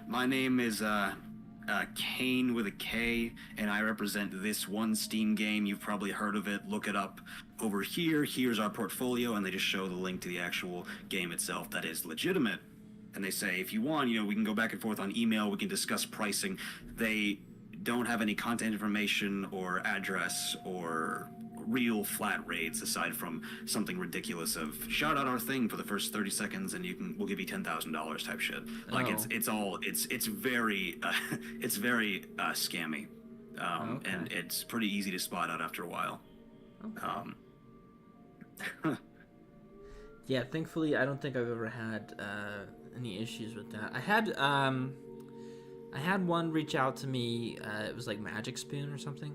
My name is Kane with a K, and I represent this one Steam game. You've probably heard of it. Look it up over here. Here's our portfolio, and they just show the link to the actual game itself that is legitimate. And they say, if you want, we can go back and forth on email. We can discuss pricing. They don't have any content information or address or real flat rates aside from something ridiculous of shout out our thing for the first 30 seconds and we'll give you $10,000 type shit. Like Oh. it's very it's very scammy, Okay. and it's pretty easy to spot out after a while. Yeah, thankfully, I don't think I've ever had any issues with that. I had one reach out to me. It was like Magic Spoon or something.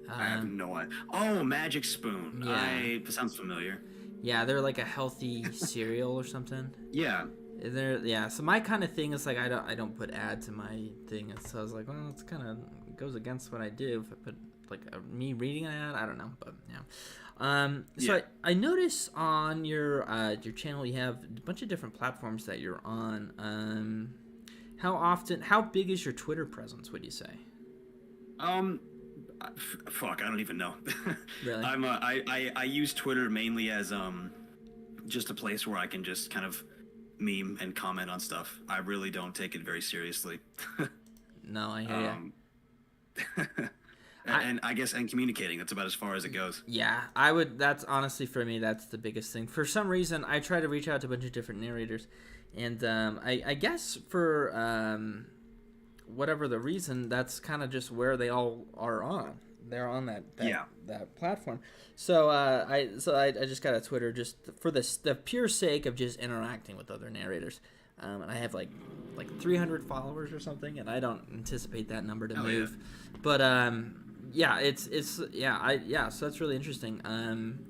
I have no idea. Oh, Magic Spoon. Yeah. That sounds familiar. Yeah, they're like a healthy cereal or something. Yeah. Yeah. So my kind of thing is like I don't put ads in my thing, and so I was like, well, it's kind of goes against what I do if I put like me reading an ad. I don't know, but yeah. So I notice on your channel you have a bunch of different platforms that you're on. How big is your Twitter presence, would you say? Fuck, I don't even know. Really? I use Twitter mainly as just a place where I can just kind of meme and comment on stuff. I really don't take it very seriously. No, I hear you. And I guess communicating, that's about as far as it goes. Yeah, that's honestly for me, that's the biggest thing. For some reason, I try to reach out to a bunch of different narrators, and I guess for whatever the reason, that's kind of just where they all are on. They're on that platform. So I just got a Twitter just for the pure sake of just interacting with other narrators. And I have like 300 followers or something, and I don't anticipate that number to move. Yeah. But so that's really interesting.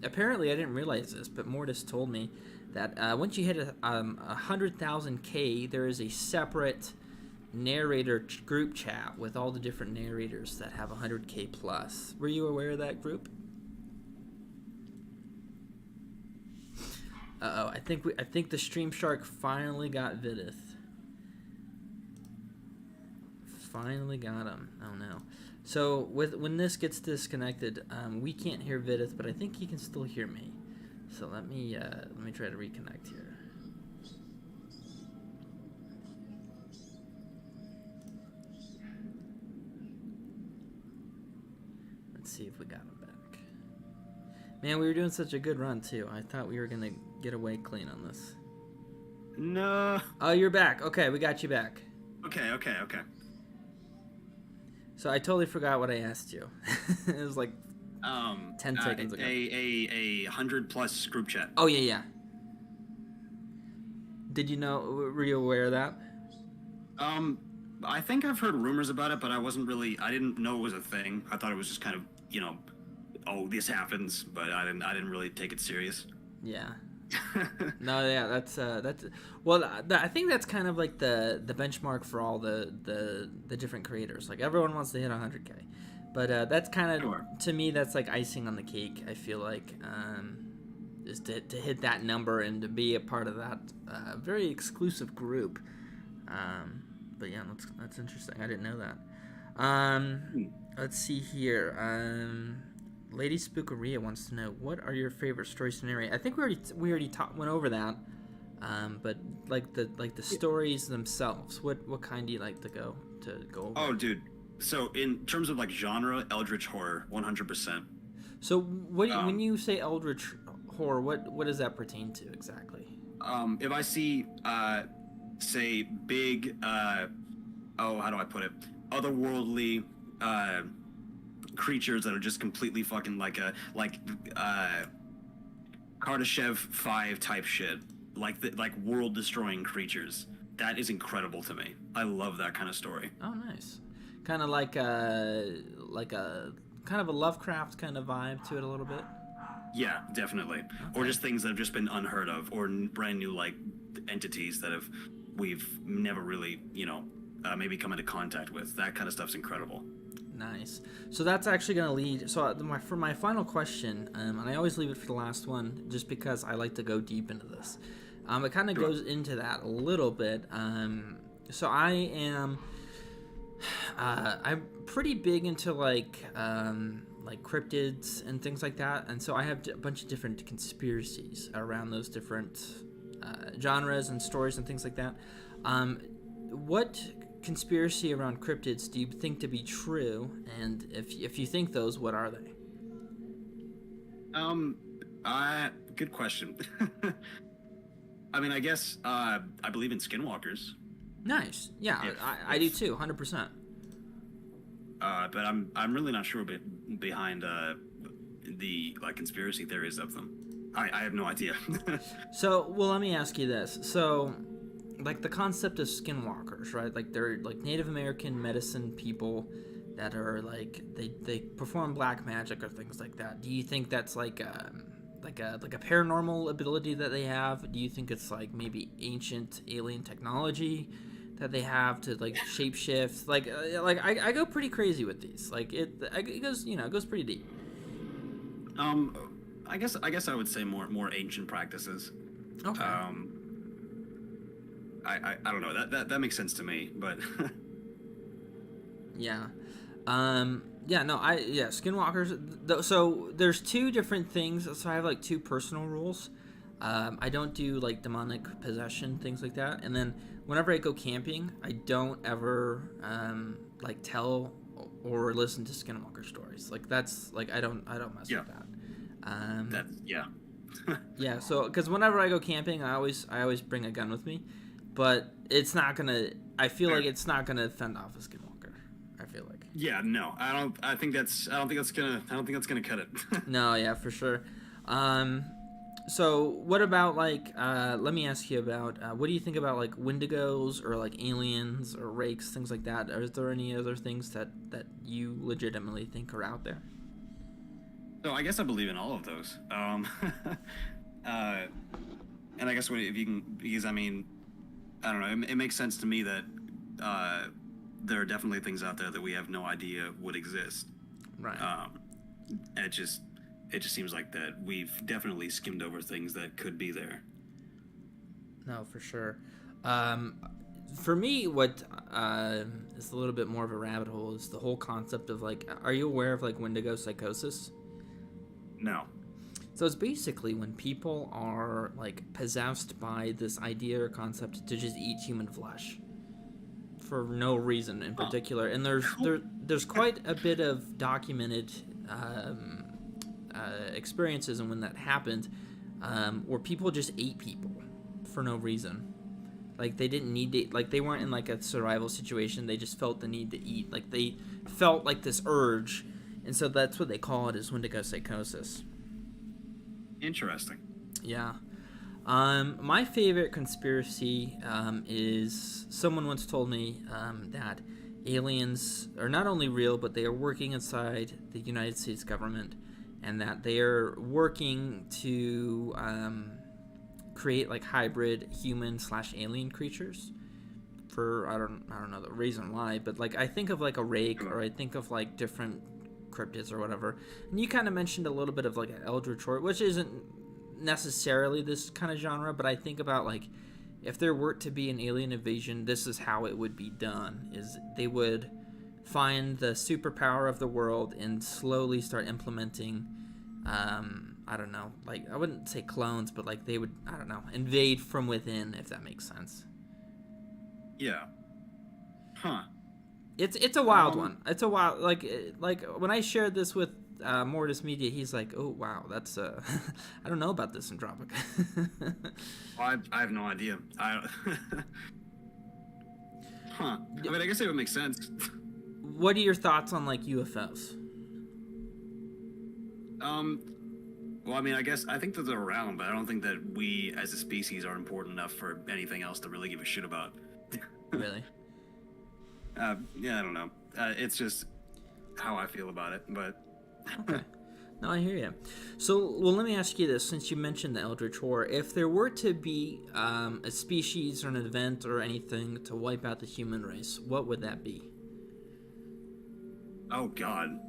Apparently I didn't realize this, but Mortis told me that once you hit 100,000 K, there is a separate narrator group chat with all the different narrators that have 100K plus. Were you aware of that group? I think the Stream Shark finally got Viidith. Finally got him. Oh no. So when this gets disconnected, we can't hear Viidith, but I think he can still hear me. So let me try to reconnect here. Let's see if we got him back. Man, we were doing such a good run too. I thought we were gonna get away clean on this. No. Oh, you're back. Okay, we got you back. Okay. So I totally forgot what I asked you. It was like 10 seconds ago. A 100+ group chat. Oh yeah. Did you know? Were you aware of that? I think I've heard rumors about it, but I didn't know it was a thing. I thought it was just kind of, oh, this happens, but I didn't really take it serious. Yeah. No, yeah, that's well, I think that's kind of like the benchmark for all the different creators. Like everyone wants to hit 100K, but that's kind of to me that's like icing on the cake. I feel like is to hit that number and to be a part of that very exclusive group. But yeah, that's interesting. I didn't know that. Let's see here. Lady Spookeria wants to know, what are your favorite stories to narrate? I think we already went over that. But like the stories themselves, what kind do you like to go over? Oh, dude. So in terms of like genre, Eldritch horror, 100%. So when you say Eldritch horror, what does that pertain to exactly? If I see say big how do I put it? Otherworldly creatures that are just completely fucking like Kardashev 5 type shit, like world destroying creatures. That is incredible to me. I love that kind of story. Oh, nice. Kind of like a kind of a Lovecraft kind of vibe to it a little bit. Yeah, definitely. Okay. Or just things that have just been unheard of, or brand new like entities that we've never really maybe come into contact with. That kind of stuff's incredible. Nice. So that's actually going to lead. So for my final question, and I always leave it for the last one, just because I like to go deep into this. It kind of goes into that a little bit. So I'm pretty big into like cryptids and things like that, and so I have a bunch of different conspiracies around those different genres and stories and things like that. What conspiracy around cryptids do you think to be true, and if you think those, what are they? Um, good question. I mean, I guess I believe in skinwalkers. Nice. Yeah, I do If too, 100%. but I'm really not sure behind the like conspiracy theories of them. I have no idea. So, well, let me ask you this. So, like the concept of skinwalkers, right? Like they're like Native American medicine people that are like they perform black magic or things like that. Do you think that's like a paranormal ability that they have? Do you think it's like maybe ancient alien technology that they have to like shapeshift? I go pretty crazy with these. Like it goes it goes pretty deep. um, I guess I would say more ancient practices. Okay. I don't know that makes sense to me, but Yeah. Yeah, no, skinwalkers. So there's two different things. So I have like two personal rules. I don't do like demonic possession, things like that. And then whenever I go camping, I don't ever like tell or listen to skinwalker stories. Like that's like I don't mess yeah, with that. that yeah. Yeah, so because whenever I go camping, I always bring a gun with me, but it's not gonna. I feel Fair. like it's not gonna fend off a skinwalker. I feel like. Yeah, no, I don't. I don't think that's gonna. I don't think that's gonna cut it. No, yeah, for sure. Um, so what about like? Let me ask you about what do you think about like Wendigos or like aliens or rakes, things like that? Is there any other things that you legitimately think are out there? So I guess I believe in all of those. Uh, and I guess if you can, because I mean, I don't know. It makes sense to me that uh, there are definitely things out there that we have no idea would exist. Right. And it just seems like that we've definitely skimmed over things that could be there. No, for sure. Um, for me, what is a little bit more of a rabbit hole is the whole concept of like, are you aware of like Wendigo psychosis? No. So it's basically when people are like possessed by this idea or concept to just eat human flesh for no reason in particular, and there's quite a bit of documented experiences and when that happened, where people just ate people for no reason. Like they didn't need to, like they weren't in like a survival situation. They just felt the need to eat. Like they felt like this urge, and so that's what they call it, is Wendigo psychosis. Interesting. Yeah. My favorite conspiracy is someone once told me that aliens are not only real, but they are working inside the United States government, and that they are working to create like hybrid human/alien creatures. For I don't know the reason why, but like I think of like a rake, or I think of like different cryptids or whatever. And you kind of mentioned a little bit of like an eldritch horror, which isn't necessarily this kind of genre, but I think about like if there were to be an alien invasion, this is how it would be done: is they would find the superpower of the world and slowly start implementing I don't know, like I wouldn't say clones, but like they would, I don't know, invade from within, if that makes sense. Yeah. Huh. It's a wild one. It's a wild, like when I shared this with Mortis Media, he's like, "Oh wow, that's I don't know about this, Andropic." I have no idea. Huh. I mean, I guess it would make sense. What are your thoughts on like UFOs? Well, I mean, I think that they're around, but I don't think that we as a species are important enough for anything else to really give a shit about. Really? Yeah, I don't know. It's just how I feel about it, but. Okay. No, I hear you. So, well, let me ask you this: since you mentioned the Eldritch Horror, if there were to be a species or an event or anything to wipe out the human race, what would that be? Oh God.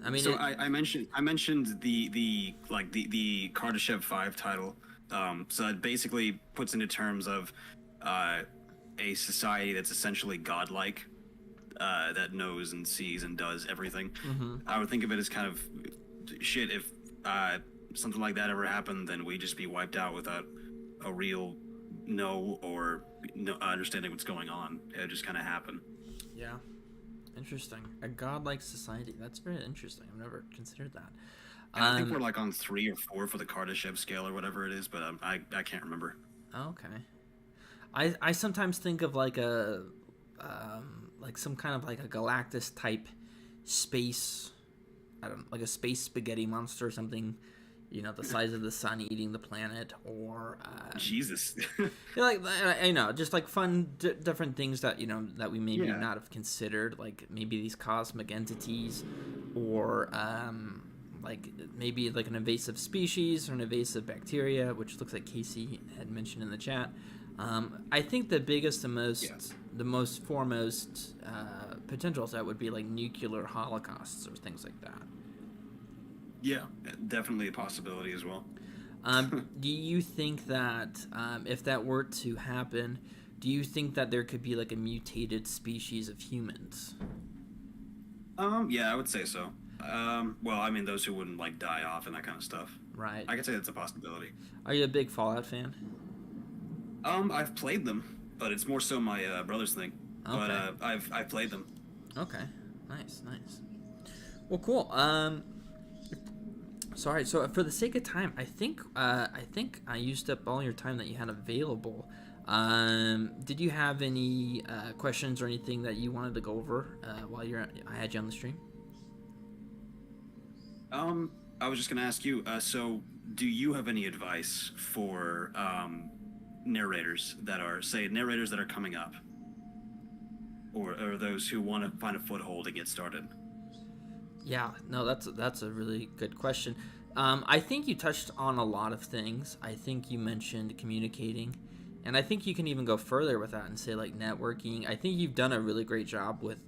I mean, So I mentioned the Kardashev 5 title. So it basically puts into terms of a society that's essentially godlike, that knows and sees and does everything. mm-hmm. I would think of it as kind of shit. If something like that ever happened, then we'd just be wiped out without a real know or no understanding what's going on. It would just kind of happen. Yeah. Interesting. A godlike society. That's very interesting. I've never considered that. And I think we're like on 3 or 4 for the Kardashev scale or whatever it is, but I can't remember. Okay. I sometimes think of like a like some kind of like a Galactus type space, I don't know, like a space spaghetti monster or something, you know, the size of the sun eating the planet, or Jesus. like I know, just like fun different things that, you know, that we maybe Yeah. not have considered, like maybe these cosmic entities, or like maybe like an invasive species or an invasive bacteria, which looks like Casey had mentioned in the chat. I think the biggest, the most foremost potentials that would be like nuclear holocausts or things like that. Yeah, definitely a possibility as well. Do you think that if that were to happen, do you think that there could be like a mutated species of humans? Yeah, I would say so. Well, I mean, those who wouldn't like die off and that kind of stuff. Right. I could say that's a possibility. Are you a big Fallout fan? I've played them, but it's more so my brother's thing. Okay. But I've played them. Okay. Nice. Well, cool. Sorry. So for the sake of time, I think I used up all your time that you had available. Did you have any questions or anything that you wanted to go over while I had you on the stream? I was just gonna ask you. So, do you have any advice for narrators that are coming up, or those who want to find a foothold and get started? Yeah, no, that's a really good question. I think you touched on a lot of things. I think you mentioned communicating, and I think you can even go further with that and say like networking. I think you've done a really great job with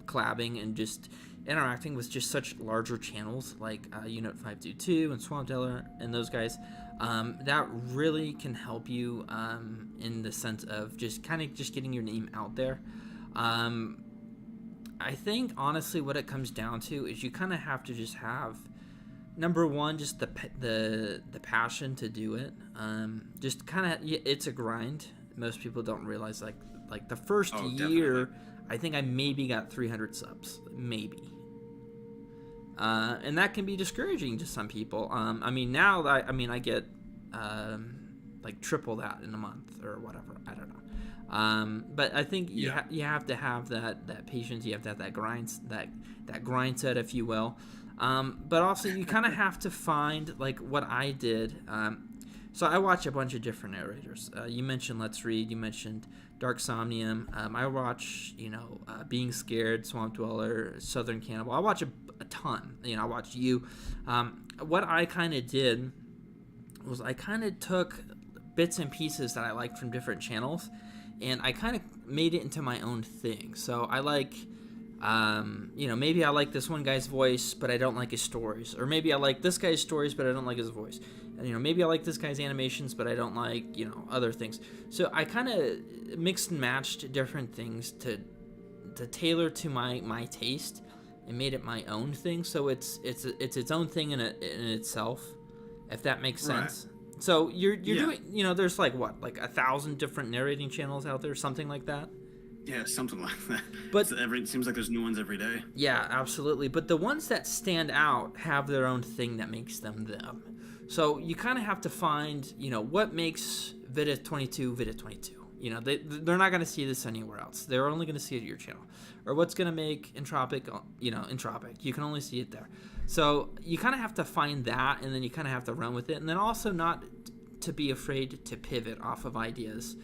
collabing and just interacting with just such larger channels like Unit 522 and Swamp Dweller and those guys. That really can help you in the sense of just kind of just getting your name out there. I think honestly what it comes down to is you kind of have to just have, number one, just the passion to do it. Just kind of, it's a grind. Most people don't realize like the first year, definitely. I think I maybe got 300 subs, maybe. And that can be discouraging to some people. I mean, now I get like triple that in a month or whatever. I don't know. But I think you have to have that patience. You have to have that grind set, if you will. But also you kind of have to find like what I did. So I watch a bunch of different narrators. You mentioned Let's Read. You mentioned Dark Somnium. I watch, Being Scared, Swamp Dweller, Southern Cannibal. I watch a ton. I watched you. What I kind of did was I kind of took bits and pieces that I liked from different channels, and I kind of made it into my own thing. So I like, maybe I like this one guy's voice, but I don't like his stories. Or maybe I like this guy's stories, but I don't like his voice. And, maybe I like this guy's animations, but I don't like, other things. So I kind of mixed and matched different things to tailor to my taste and made it my own thing. So it's its own thing in itself, if that makes sense. Right. So you're doing, there's like 1,000 different narrating channels out there, something like that. Yeah, something like that. But it seems like there's new ones every day. Yeah, absolutely. But the ones that stand out have their own thing that makes them them. So you kind of have to find, what makes Viidith 22 Viidith 22. They're not going to see this anywhere else. They're only going to see it at your channel. Or what's going to make Entropic, Entropic. You can only see it there. So you kind of have to find that, and then you kind of have to run with it. And then also not to be afraid to pivot off of ideas.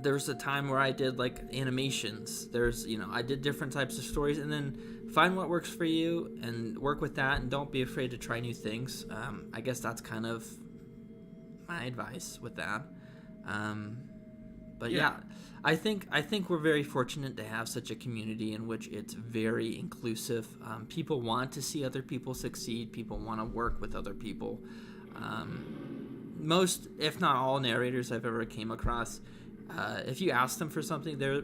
There's a time where I did like animations. I did different types of stories, and then find what works for you and work with that, and don't be afraid to try new things. I guess that's kind of my advice with that. But yeah, I think we're very fortunate to have such a community in which it's very inclusive. People want to see other people succeed. People want to work with other people. Most, if not all, narrators I've ever came across, if you ask them for something, they're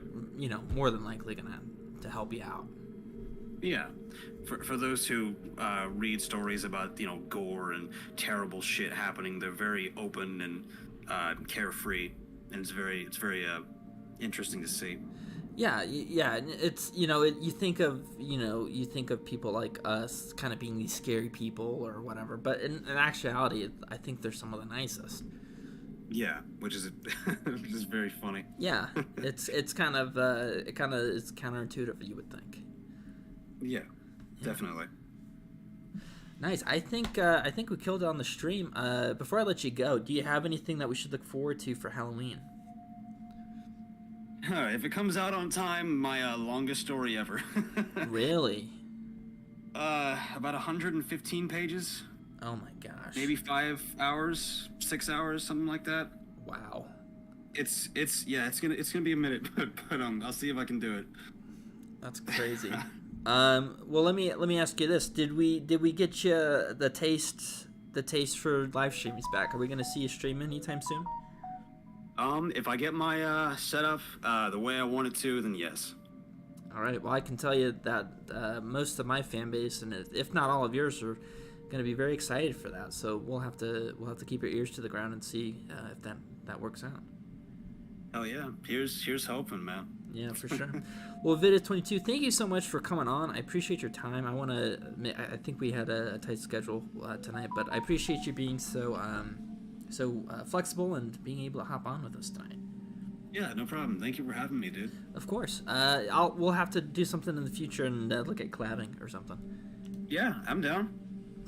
more than likely gonna to help you out. Yeah, for those who read stories about gore and terrible shit happening, they're very open and carefree, and it's very interesting to see. Yeah. It's you think of people like us kind of being these scary people or whatever, but in actuality, I think they're some of the nicest. Yeah, which is which is very funny. Yeah, it's kind of is counterintuitive, you would think. Yeah, definitely. Nice. I think we killed it on the stream. Before I let you go, do you have anything that we should look forward to for Halloween? If it comes out on time, my longest story ever. Really? About 115 pages. Oh my gosh. Maybe 5 hours, 6 hours, something like that. Wow. It's gonna be a minute, but I'll see if I can do it. That's crazy. Well, let me ask you this: Did we get you the taste for live streamings back? Are we gonna see you stream anytime soon? If I get my setup the way I want it to, then yes. All right. Well, I can tell you that most of my fan base, and if not all of yours, are going to be very excited for that. So we'll have to keep your ears to the ground and see if that works out. Oh yeah, here's hoping, man. Yeah, for sure. Well, Viidith22, thank you so much for coming on. I appreciate your time. I think we had a tight schedule tonight, but I appreciate you being so flexible and being able to hop on with us tonight. Yeah, no problem. Thank you for having me, dude. Of course. We'll have to do something in the future and look at collabing or something. Yeah, I'm down.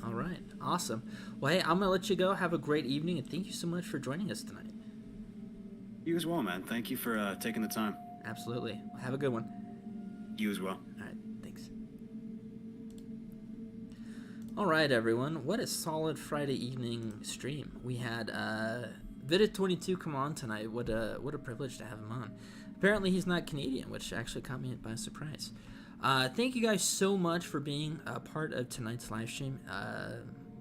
All right. Awesome. Well, hey, I'm going to let you go. Have a great evening, and thank you so much for joining us tonight. You as well, man. Thank you for taking the time. Absolutely. Have a good one. You as well. All right. Thanks. All right, everyone. What a solid Friday evening stream. We had Viidith22 come on tonight. What a privilege to have him on. Apparently, he's not Canadian, which actually caught me by surprise. Thank you guys so much for being a part of tonight's live stream.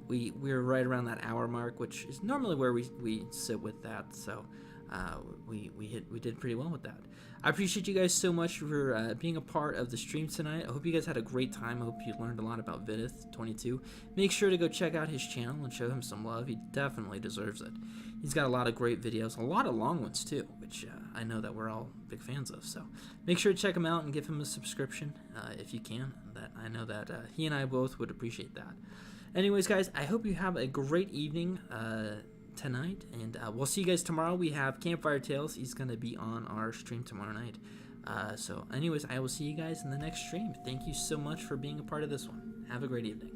We're right around that hour mark, which is normally where we sit with that. So we did pretty well with that. I appreciate you guys so much for being a part of the stream tonight. I hope you guys had a great time. I hope you learned a lot about Viidith22. Make sure to go check out his channel and show him some love. He definitely deserves it. He's got a lot of great videos, a lot of long ones too, which I know that we're all big fans of. So make sure to check him out and give him a subscription if you can. I know that he and I both would appreciate that. Anyways, guys, I hope you have a great evening tonight, and we'll see you guys tomorrow. We have Campfire Tales. He's going to be on our stream tomorrow night. So anyways, I will see you guys in the next stream. Thank you so much for being a part of this one. Have a great evening.